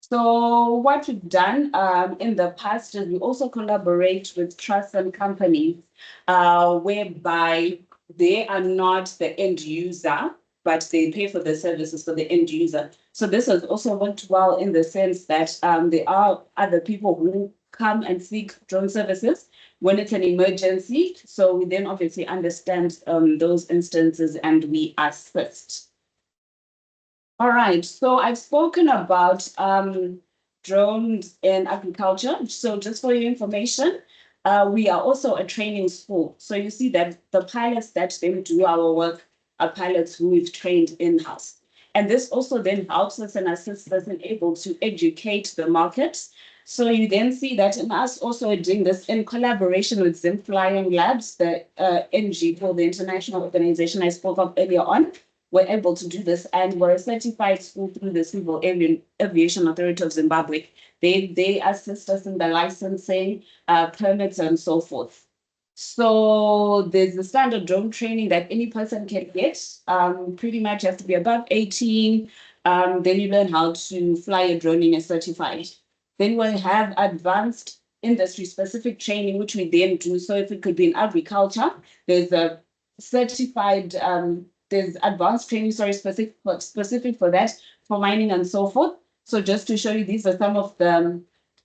So what we've done in the past is we also collaborate with trusts and companies whereby they are not the end user, but they pay for the services for the end user. So this has also worked well in the sense that there are other people who come and seek drone services when it's an emergency. So we then obviously understand those instances and we assist. All right, so I've spoken about drones in agriculture. So just for your information, we are also a training school. So you see that the pilots that then do our work are pilots who we've trained in-house. And this also then helps us and assists us in able to educate the market. So you then see that in us also doing this in collaboration with Zim Flying Labs, the NG for the international organization I spoke of earlier on. We're able to do this, and we're a certified school through the Civil Aviation Authority of Zimbabwe. They assist us in the licensing, permits, and so forth. So there's the standard drone training that any person can get. Pretty much you have to be above 18. Then you learn how to fly a drone in a certified. Then we'll have advanced industry-specific training, which we then do. So if it could be in agriculture, there's a certified, there's advanced training, specific for that, for mining and so forth. So just to show you, these are some of the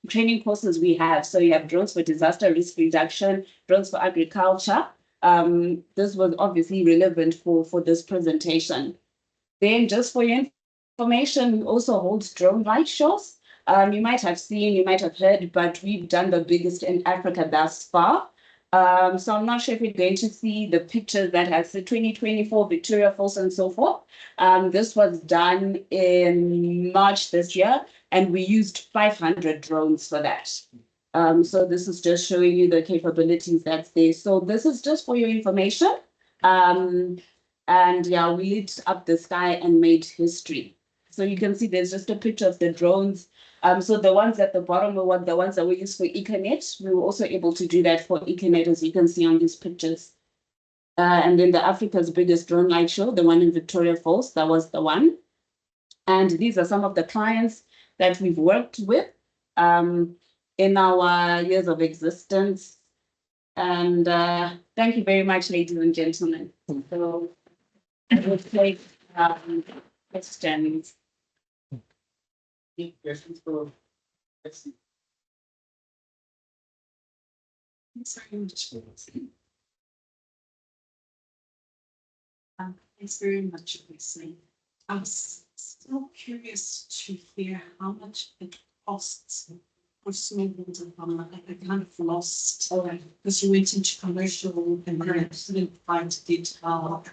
training courses we have. So you have drones for disaster risk reduction, drones for agriculture. This was obviously relevant for this presentation. Then just for your information, we also hold drone light shows. You might have seen, you might have heard, but we've done the biggest in Africa thus far. So I'm not sure if you're going to see the pictures that has the 2024 Victoria Falls and so forth. This was done in March this year, and we used 500 drones for that. So this is just showing you the capabilities that's there. So this is just for your information. And yeah, we lit up the sky and made history. So you can see there's just a picture of the drones. So the ones at the bottom were the ones that we use for Econet. We were also able to do that for Econet, as you can see on these pictures. And then the Africa's biggest drone light show, the one in Victoria Falls, that was the one. And these are some of the clients that we've worked with in our years of existence. And thank you very much, ladies and gentlemen. So I will take questions. Questions for Betsy? Thanks very much. Thanks very much, obviously. I'm still curious to hear how much it costs for smallholder farmer. I kind of lost because you went into commercial and then I didn't find detail.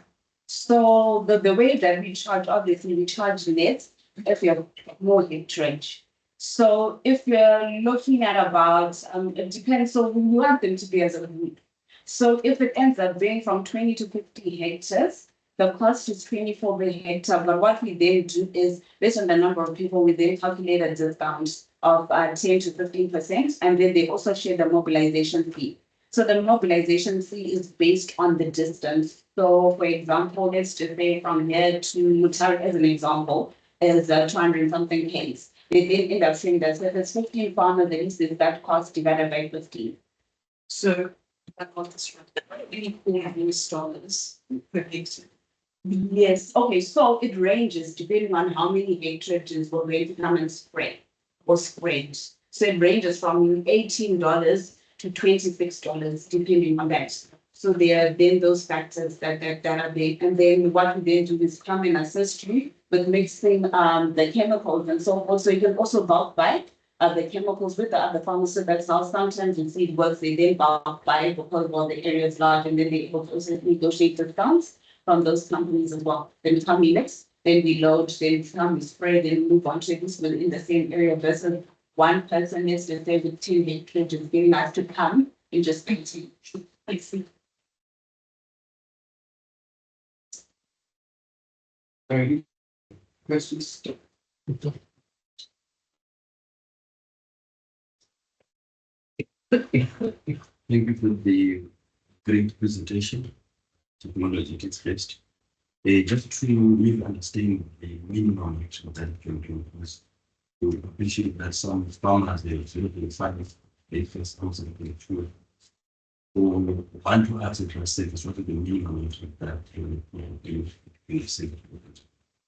So the way that we charge, obviously, we charge net if you have more hectarage. So if you're looking at about, it depends. So we want them to be as a group. So if it ends up being from 20 to 50 hectares, the cost is 24 per hectare. But what we then do is, based on the number of people, we then calculate a discount of 10 to 15%. And then they also share the mobilization fee. So the mobilization fee is based on the distance. So for example, let's just say from here to Mutare as an example, is 200 something Ks. they then end up saying that so there's 15 farmers, then is that cost divided by 15. So I got this right. Really cool US dollars per hectare. Yes, okay, so it ranges depending on how many hectares were ready to come and spread or spread. So it ranges from $18 to $26, depending on that. So there are then those factors that are there. And then what we then do is come and assist you with mixing the chemicals and so forth. So you can also bulk buy the chemicals with the other farmers. So that's how sometimes you see it works. They then bulk buy because well, the area is large and then they also negotiate discounts from those companies as well. Then we come in next, then we load, then we come, we spray, then move on to this within the same area versus one person is to say with 2 hectares, it's very nice to come and just continue. I see. Any questions? Thank you for the great presentation. Technology gets first. Just to really understand the minimum action that you can do, because we appreciate that some farmers they absolutely find they first also to want to ask if you're safe is what are the minimum action that you say.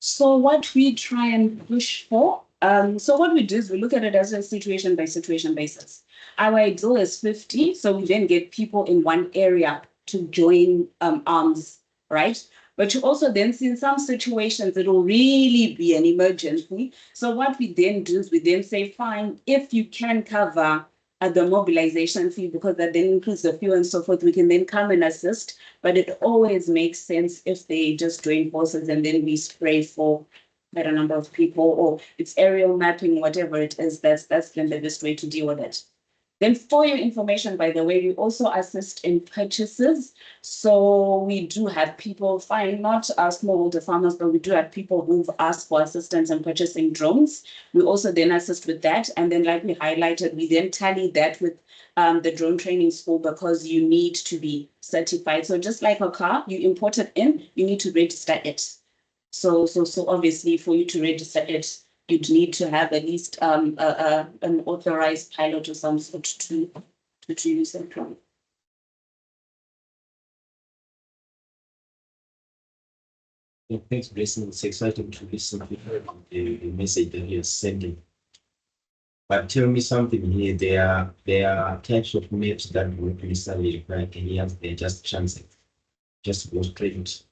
So what we try and push for, so what we do is we look at it as a situation by situation basis. Our ideal is 50, so we then get people in one area to join arms, right? But you also then see in some situations it will really be an emergency. So what we then do is we then say, fine, if you can cover the mobilization fee, because that then includes the fuel and so forth, we can then come and assist. But it always makes sense if they just join forces and then we spray for quite a number of people, or it's aerial mapping, whatever it is, that's then the best way to deal with it. Then for your information, by the way, we also assist in purchases. So we do have people, fine, not smallholder farmers, but we do have people who've asked for assistance in purchasing drones. We also then assist with that. And then like we highlighted, we then tally that with the drone training school because you need to be certified. So just like a car, you import it in, you need to register it. So obviously for you to register it, you'd need to have at least an authorized pilot or some sort to use that drone. Thanks, Jason. It's exciting to listen to the message that you're sending. But tell me something here. There are types of maps that would necessarily require Kenyans. They're just transit, just go straight.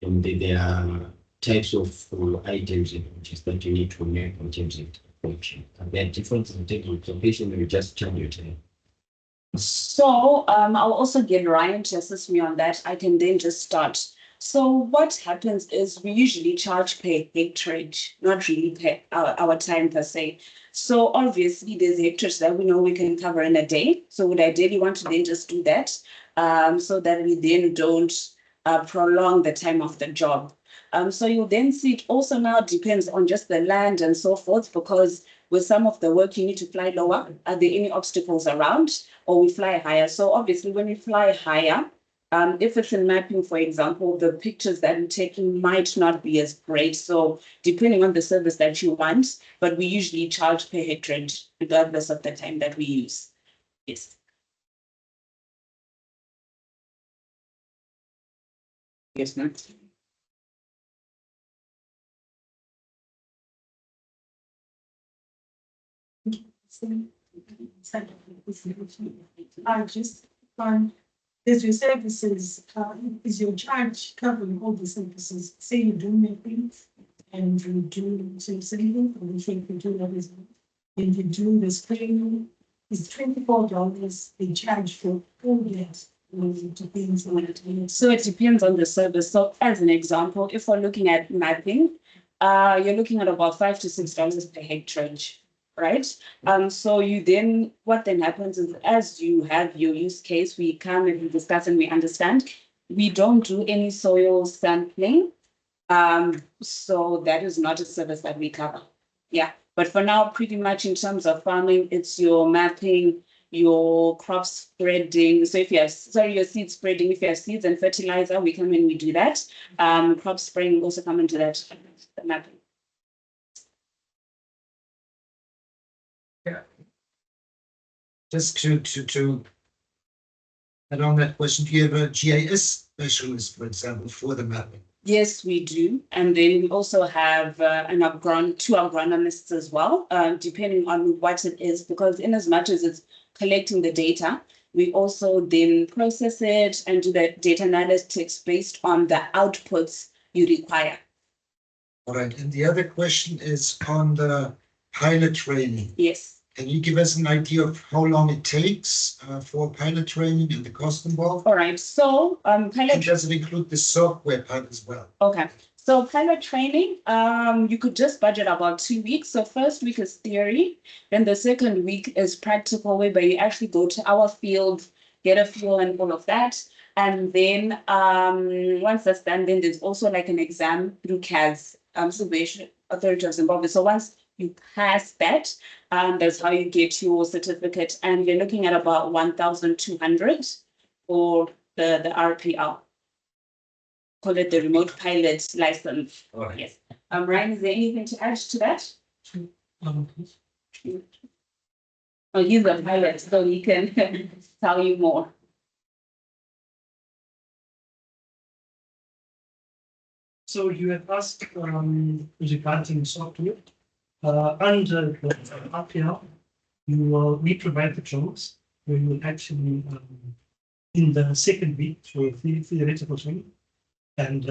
And there are types of items and images that you need to make in terms of approach. And there are differences in terms of location. You just change your time. So I'll also get Ryan to assist me on that. I can then just start. So what happens is we usually charge per hectarage, not really per our time per se. So obviously there's hectares that we know we can cover in a day. So we'd ideally want to then just do that so that we then don't prolong the time of the job. So you'll then see it also now depends on just the land and so forth, because with some of the work you need to fly lower. Are there any obstacles around, or we fly higher? So obviously when we fly higher, if it's in mapping, for example, the pictures that we're taking might not be as great. So depending on the service that you want, but we usually charge per hectarage regardless of the time that we use. Yes. Yes, ma'am. I just find there's your services, is your charge covering all the services? Say you do mapping and you do some saving, or you think you do everything, and you do the spraying, it's $24 they charge for all that. It depends on it. So it depends on the service. So as an example, if we're looking at mapping, you're looking at about $5 to $6 per hectarage, right? So you then, what then happens is as you have your use case, we come and we discuss and we understand. We don't do any soil sampling. So that is not a service that we cover. Yeah, but for now, pretty much in terms of farming, it's your mapping, your crop spreading. So if you have, your seed spreading, if you have seeds and fertilizer, we come in, we do that. Crop spraying also come into that, the mapping. Just to add on that question, do you have a GIS specialist, for example, for the mapping? Yes, we do. And then we also have two agronomists as well, depending on what it is, because in as much as it's collecting the data, we also then process it and do the data analytics based on the outputs you require. All right. And the other question is on the pilot training. Yes. Can you give us an idea of how long it takes for pilot training and the cost involved? All right. So And does it include the software part as well? Okay. So pilot training, you could just budget about 2 weeks. So first week is theory, then the second week is practical, whereby you actually go to our field, get a feel and all of that. And then once that's done, then there's also like an exam through CAS, Salvation Authority of Zimbabwe. So once you pass that, that's how you get your certificate. And you're looking at about 1,200 for the RPL. Call it the remote pilot license. Right. Yes. Ryan, is there anything to add to that? Oh, he's a pilot, so he can tell you more. So you had asked regarding software. Under the RPL, we provide the drones. We will actually in the second week for theoretical training. And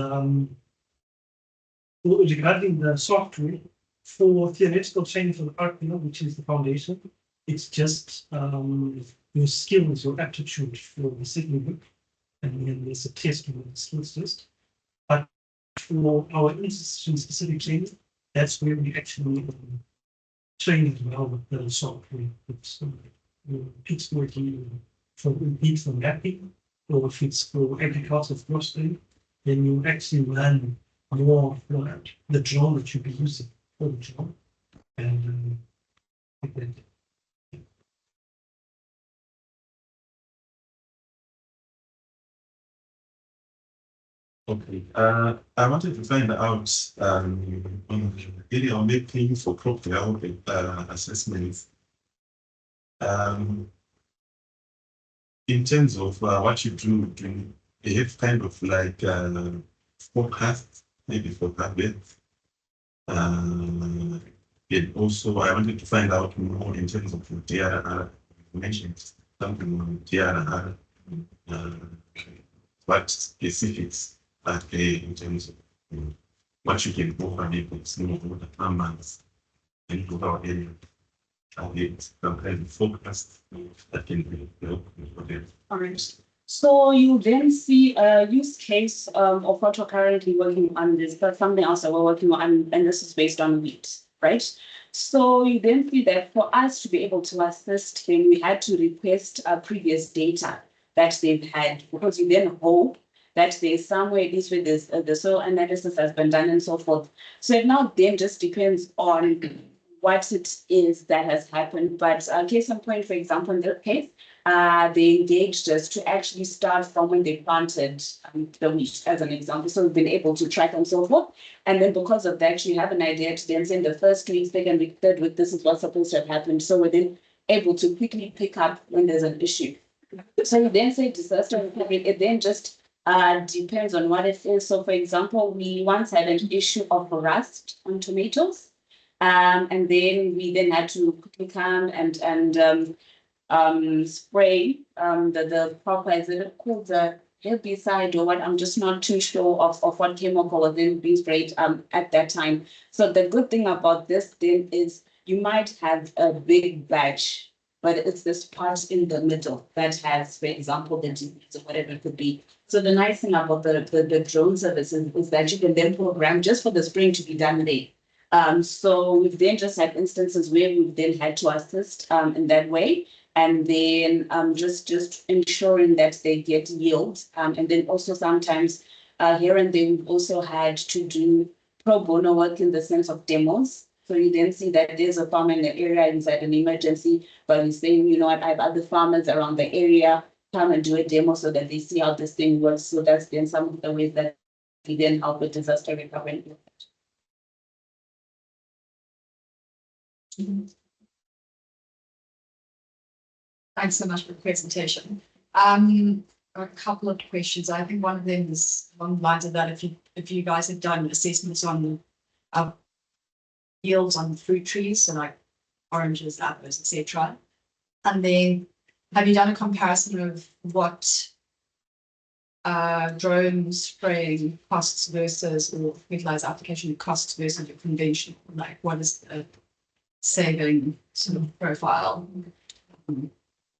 regarding the software for theoretical training for the RPL, which is the foundation, it's just your skills, your aptitude for the second week, and then there's a test on the skills test. But for our institution specific training, that's where we actually train as well with the software. It's working for mapping, or if it's for agricultural forestry, then you actually learn more from the drone that you'll be using for the drone. And like that. Okay. I wanted to find out on the area of mapping for crop development assessments. In terms of what you do you have kind of like forecast, maybe for harvest. And also I wanted to find out more in terms of the DRR. You mentioned something on DRR. What specifics are there in terms of what you can offer maybe smallholder farmers and rural area? Some kind of forecast that can be for them. All right. So you then see a use case of what we're currently working on this, but something else that we're working on, and this is based on wheat, right? So you then see that for us to be able to assist him, we had to request previous data that they've had, because you then hope that there's somewhere, at least with this, the soil analysis has been done and so forth. So it now then just depends on what it is that has happened. But case in point, for example, in this case, they engaged us to actually start from when they planted the wheat, as an example. So we've been able to track and so forth. And then because of that, you have an idea to then say in the first week, second week, third week, this is what's supposed to have happened. So we're then able to quickly pick up when there's an issue. So you then say disaster recovery, it then just depends on what it is. So for example, we once had an issue of rust on tomatoes. And then we then had to quickly come and spray the proper, is it called the herbicide or what? I'm just not too sure of what chemical was then being sprayed at that time. So the good thing about this then is you might have a big batch, but it's this part in the middle that has, for example, the disease or whatever it could be. So the nice thing about the drone service is that you can then program just for the spraying to be done there. So we've then just had instances where we've then had to assist in that way, and then just ensuring that they get yield. And then also sometimes here and there we've also had to do pro bono work in the sense of demos. So you then see that there's a farmer in the area inside an emergency, but he's saying, you know what, I have other farmers around the area, come and do a demo so that they see how this thing works. So that's been some of the ways that we then help with disaster recovery. Thanks so much for the presentation. A couple of questions. I think one of them is along the lines of that. If you guys have done assessments on yields on fruit trees, so like oranges, apples, etc. And then have you done a comparison of what drone spraying costs versus or fertilizer application costs versus a conventional? Like what is the saving sort of profile?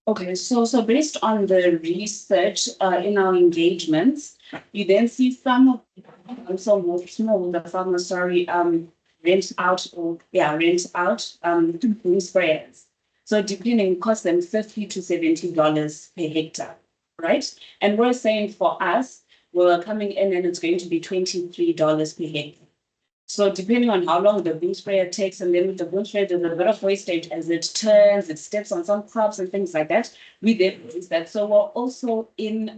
Okay, so based on the research in our engagements, you then see some of small the farmers rent out green sprayers. So depending cost them $50 to $70 per hectare, right? And we're saying for us, we're coming in and it's going to be $23 per hectare. So depending on how long the boom sprayer takes, and then with the boom sprayer, there's a bit of wastage as it turns, it steps on some crops and things like that. We then use that. So we're also in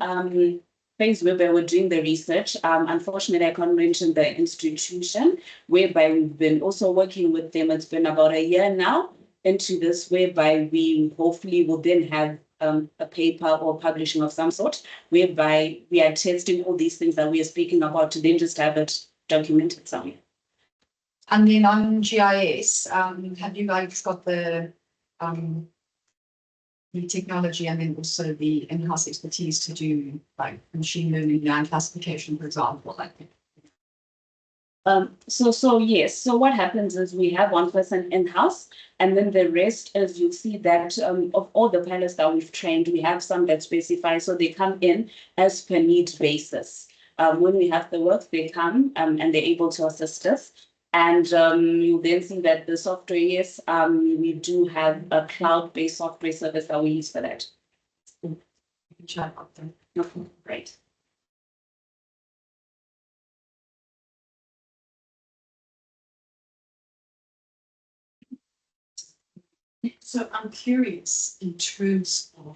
phase whereby we're doing the research. Unfortunately, I can't mention the institution whereby we've been also working with them. It's been about a year now into this, whereby we hopefully will then have a paper or publishing of some sort, whereby we are testing all these things that we are speaking about to then just have it documented somewhere. And then on GIS, have you guys got the technology and then also the in-house expertise to do like machine learning and classification, for example? Like, so yes. So what happens is we have one person in-house, and then the rest is you see that of all the pilots that we've trained, we have some that specify, so they come in as per need basis. When we have the work, they come and they're able to assist us. And you then see that the software, yes, we do have a cloud-based software service that we use for that. you can chat about them. Okay, great. So I'm curious in terms of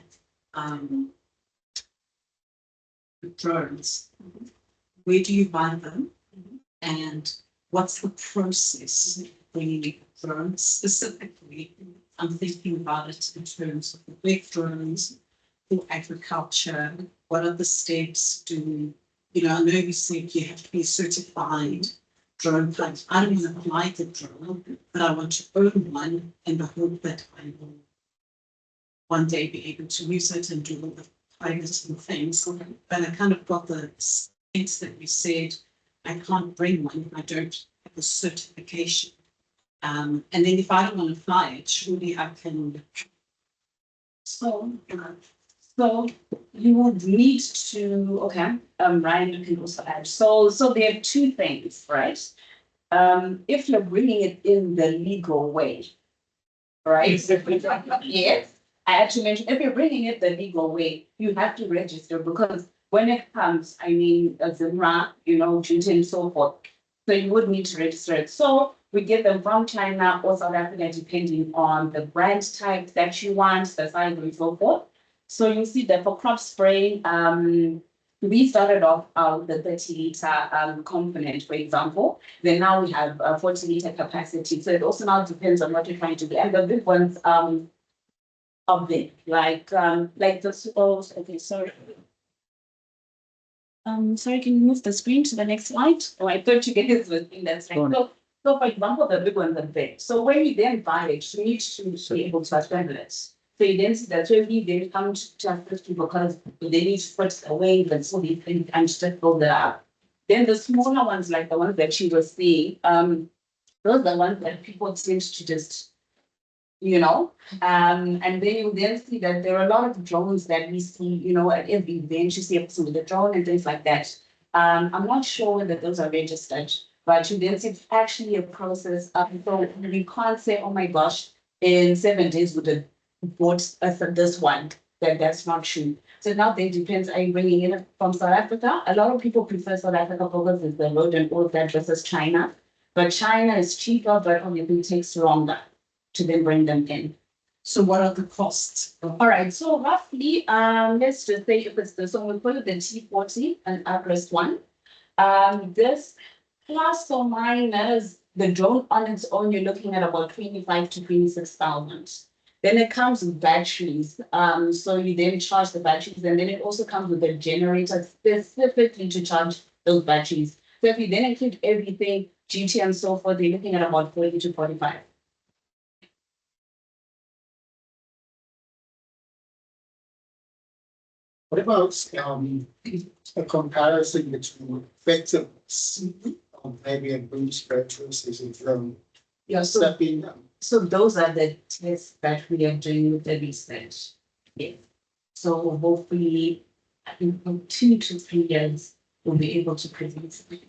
drones, where do you buy them? And what's the process bringing drones specifically? I'm thinking about it in terms of the big drones for agriculture. What are the steps? I know you said you have to be certified drone pilot. I don't want to fly the drone, but I want to own one in the hope that I will one day be able to use it and do all the pilots and things. But I kind of got the sense that you said I can't bring one if I don't have a certification. And then if I don't want to fly it, surely I can. So you would need to, okay, Ryan, you can also add. So there are two things, right? If you're bringing it in the legal way, right? Yes. I actually mentioned if you're bringing it the legal way, you have to register, because when it comes, I mean, Zimra, duty and so forth. So you would need to register it. So we get them from China or South Africa, depending on the brand type that you want, the size and so forth. So you see that for crop spraying, we started off with the 30-liter component, for example. Then now we have a 40-liter capacity. So it also now depends on what you're trying to do. And the big ones are big, like this. Oh, okay, sorry. Sorry, can you move the screen to the next slide? Oh, I thought you guys were in that slide. So for example, the big ones are big. So when you then buy it, you need to be able to assemble it. So you then see that when they come to assist you, because they need to put away and so these things and just build it up. Then the smaller ones, like the ones that you were seeing, those are the ones that people tend to just, and then you then see that there are a lot of drones that we see, at every event, you see a person with a drone and things like that. I'm not sure whether those are registered, but you then see it's actually a process. So we can't say, oh my gosh, in 7 days we did bought this one. That's not true. So now it depends. Are you bringing in from South Africa? A lot of people prefer South Africa because it's the road and all that versus China. But China is cheaper, but obviously it takes longer to then bring them in. So what are the costs? All right. So roughly, let's just say if it's so we put it the T40 and Address one. This plus or minus the drone on its own, you're looking at about 25 to 26,000. Then it comes with batteries. So you then charge the batteries, and then it also comes with a generator specifically to charge those batteries. So if you then include everything, duty and so forth, you're looking at about 40 to 45. What about a comparison between effectiveness of maybe a boom spread versus a drone? Yeah, so those are the tests that we are doing with the research. Yes. So hopefully in 2 to 3 years, we'll be able to present something.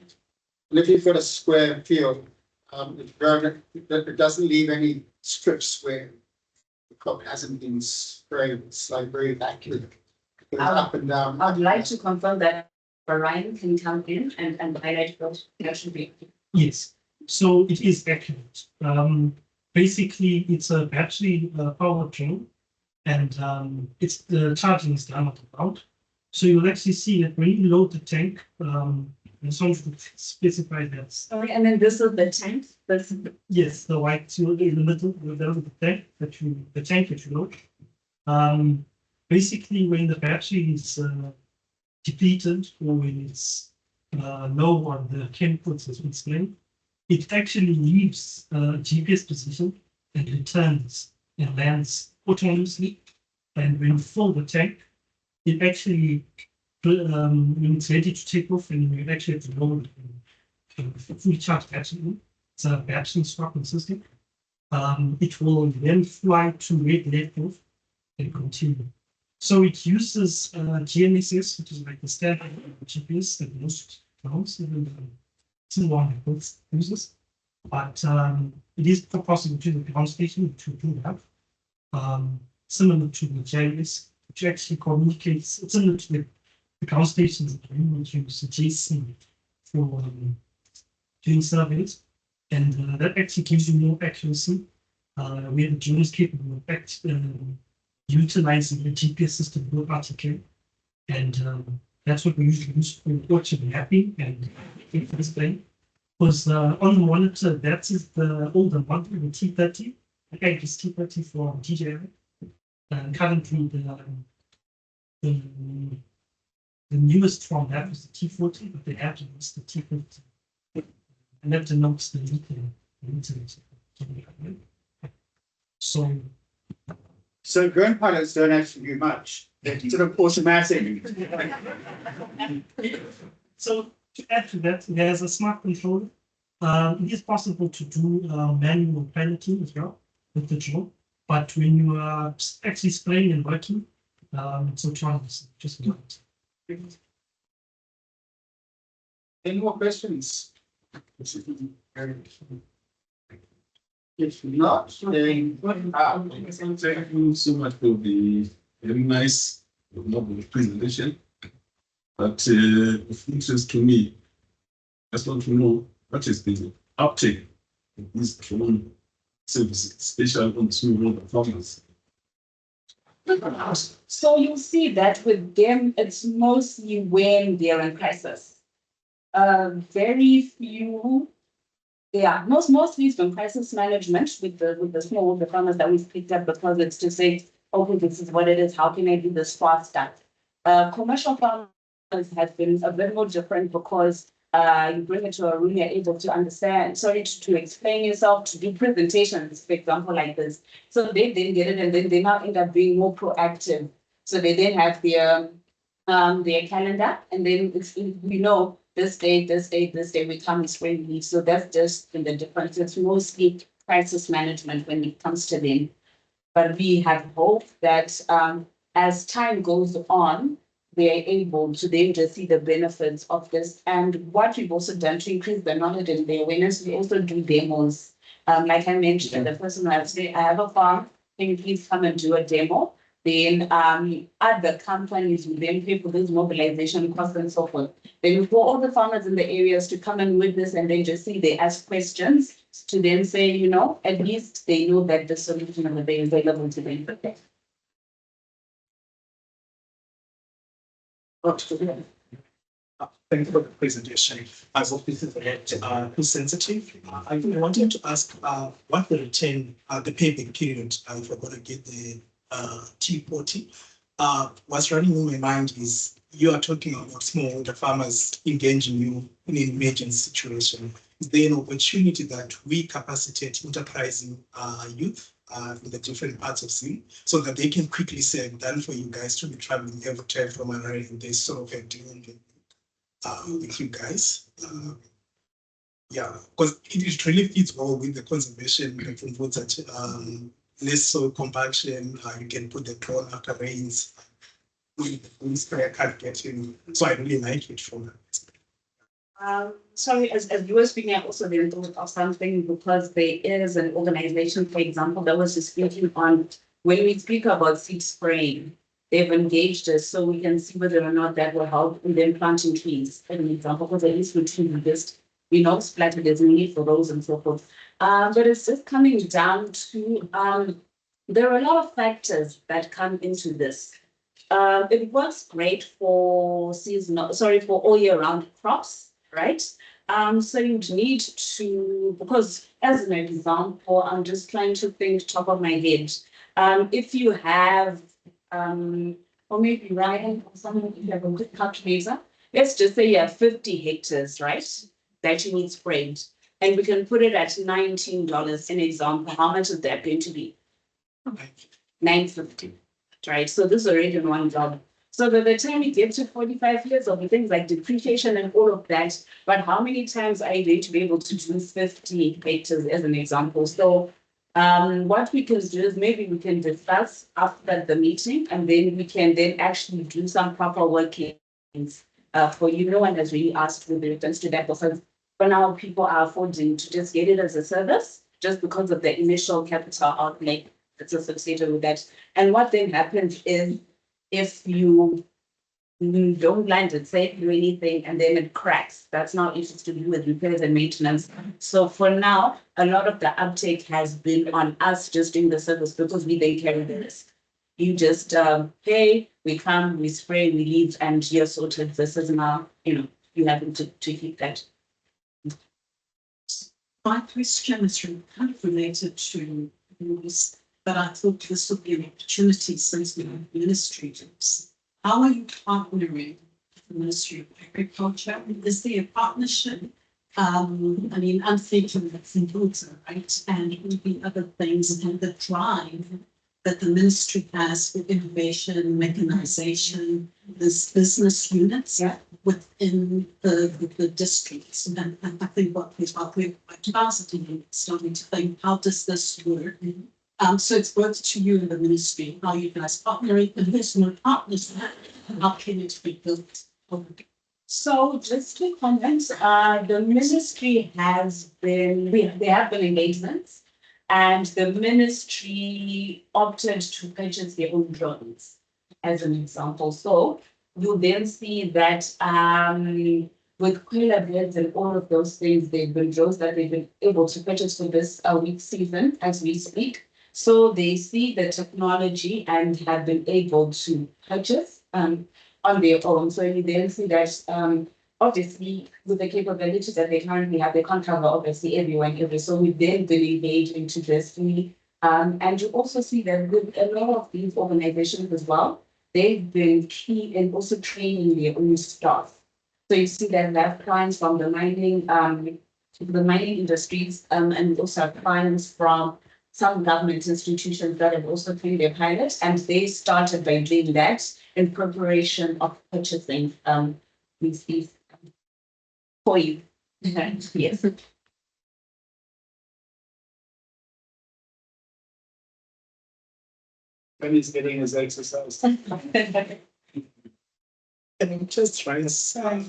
And if you've got a square field, it doesn't leave any strips where the crop hasn't been sprayed. It's like very accurate. Up and down. I'd like to confirm that Ryan can come in and highlight what that should be. Yes, so it is accurate. Basically, it's a battery power train, and it's the charging is done at the ground. So you'll actually see that when you load the tank, and so to specify that. Sorry, and then this is the tank. Yes, the white cylinder in the middle, the tank that you load. Basically, when the battery is depleted or when it's low on the chemicals as we explained, it actually leaves GPS position and returns and lands autonomously. And when you fill the tank, it actually, when it's ready to take off, and you actually have to load a fully charged battery. It's a battery swapping system. It will then fly to red left and continue. So it uses GNSS, which is like the standard GPS that most drones, even the one that uses. But it is possible to the ground station to do that. Similar to the GIS, which actually communicates, it's similar to the ground stations that we would use JSON for doing surveys. And that actually gives you more accuracy, where the drone is capable of utilizing the GPS system automatically. And that's what we usually use for watching mapping and display. Because on the monitor, that is the older model, the T30, the Agis T30 from DJI. And currently, the newest from that is the T40, but they have to use the T50. And that denotes the internet. So drone pilots don't have to do much. They're sort of automatic. So to add to that, there's a smart controller. It is possible to do manual piloting as well with the drone, but when you are actually spraying and working, it's autonomous. Just Any more questions? If not, then Thank you so much for the very nice presentation. But of interest to me, I just want to know what is the uptake of these drone services, especially on smallholder farmers. So you'll see that with them, it's mostly when they're in crisis. Very few. Yeah, mostly it's been crisis management with the small farmers that we've picked up, because it's to say, okay, this is what it is. How can I do this faster? Commercial farmers has been a bit more different, because you bring it to a room, you're able to understand, to explain yourself, to do presentations, for example, like this. So they then get it, and then they now end up being more proactive. So they then have their calendar, and then it's, this day we come and spray leave. So that's just the difference. It's mostly crisis management when it comes to them. But we have hope that as time goes on, they are able to then just see the benefits of this. And what we've also done to increase the knowledge and the awareness, we also do demos. Like I mentioned, the person who has said, I have a farm, can you please come and do a demo? Then other companies will then pay for this mobilization costs and so forth. Then for all the farmers in the areas to come and witness, and then just see, they ask questions to then say, at least they know that the solution is available to them. Thank you for the presentation. I hope this is a bit too sensitive. I wanted to ask what the return, the payback period, if we're going to get the T40. What's running in my mind is you are talking about smallholder farmers engaging you in an emergency situation. Is there an opportunity that we capacitate enterprising youth in the different parts of Zim so that they can quickly say, I'm done for you guys to be traveling every time from Harare and they sort of doing with you guys. Yeah, because it really fits well with the conservation from such less soil compaction. You can put the drone after rains. We spray can't get in. So I really like it from that. Sorry, as you were speaking, I also didn't thought of something because there is an organization, for example, that was just speaking on when we speak about seed spraying, they've engaged us so we can see whether or not that will help in them planting trees. For an example, because at least with tree just, splattered there's a need for those and so forth. But it's just coming down to there are a lot of factors that come into this. It works great for for all year round crops, right? So you'd need to, because as an example, I'm just trying to think top of my head. If you have, or maybe Ryan or someone, if you have a good calculator, let's just say you have 50 hectares, right? That you need sprayed. And we can put it at $19 an example. How much is that going to be? $9.50. Right? So this is already in one job. So by the time we get to 45 years, there'll be things like depreciation and all of that. But how many times are you going to be able to do 50 hectares as an example? So what we can do is maybe we can discuss after the meeting and then we can then actually do some proper workings for you. No one has really asked with reference to that because for now people are affording to just get it as a service just because of the initial capital outlay that's associated with that. And what then happens is if you don't land it safely or anything and then it cracks, that's not easy to do with repairs and maintenance. So for now, a lot of the uptake has been on us just doing the service because we then carry the risk. You just pay, we come, we spray, we leave, and you're sorted. This is now, you having to keep that. My question is kind of related to this, but I thought this would be an opportunity since we have administrators. How are you partnering with the Ministry of Agriculture? Is there a partnership? I'm thinking of Zimbabwe, right? And it would be other things and the drive that the ministry has for innovation, mechanization, this business units within the districts. And I think what we're starting to think, how does this work? So it's both to you and the ministry, how you guys partnering, and there's no partners, how can it be built? So just to comment, the ministry has been, there have been engagements and the ministry opted to purchase their own drones as an example. So you'll then see that with cooler beds and all of those things, they've been drones that they've been able to purchase for this week season as we speak. So they see the technology and have been able to purchase on their own. So you then see that obviously with the capabilities that they currently have, they can't cover obviously everyone. So we've then been engaged into this. And you also see that with a lot of these organizations as well, they've been key in also training their own staff. So you see that they have clients from the mining industries, and we also have clients from some government institutions that have also trained their pilots, and they started by doing that in preparation of purchasing these for you. Yes. When he's getting his exercise. And I'm just trying to say,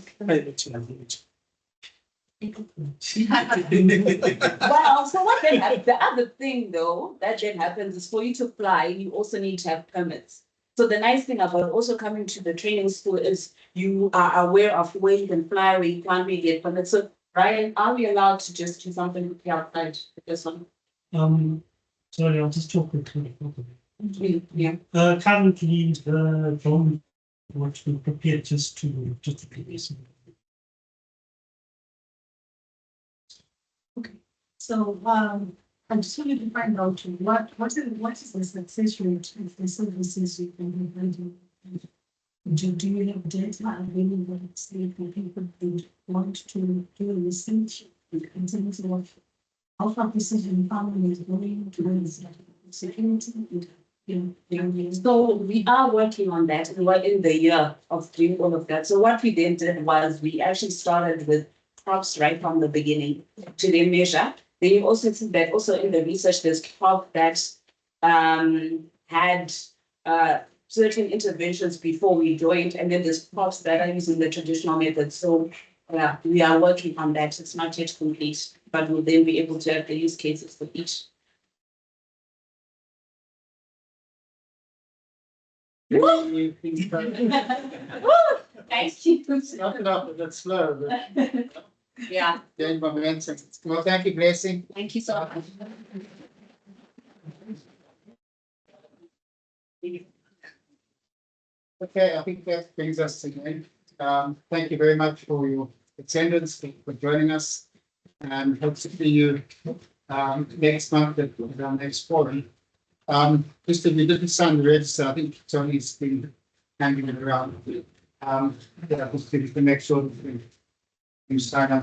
Well, so what then happens? The other thing though that then happens is for you to fly, you also need to have permits. So the nice thing about also coming to the training school is you are aware of where you can fly, where you can't really get permits. So Ryan, are we allowed to just do something outside this one? Sorry, I'll just talk quickly. Yeah. Currently, the drone what we prepared just to do this. So, I just wanted to find out what is the success rate of the services you can provide? Do you have data available say for people who want to do research in terms of how far precision farming is going towards security? So we are working on that, and we're in the year of doing all of that. So what we then did was we actually started with crops right from the beginning to then measure. Then you also see that also in the research, there's crop that had certain interventions before we joined, and then there's crops that are using the traditional method. So yeah, we are working on that. It's not yet complete, but we'll then be able to have the use cases for each. Thank you. Knock it off a bit slow, but Yeah, gain momentum. Well, thank you, Blessing. thank you so much. Okay, I think that brings us to the end. Thank you very much for your attendance, for joining us, and hope to see you next month at our next forum. Just if you didn't sign the register, I think Tony's been handing it around. Yeah, just to make sure that you sign up.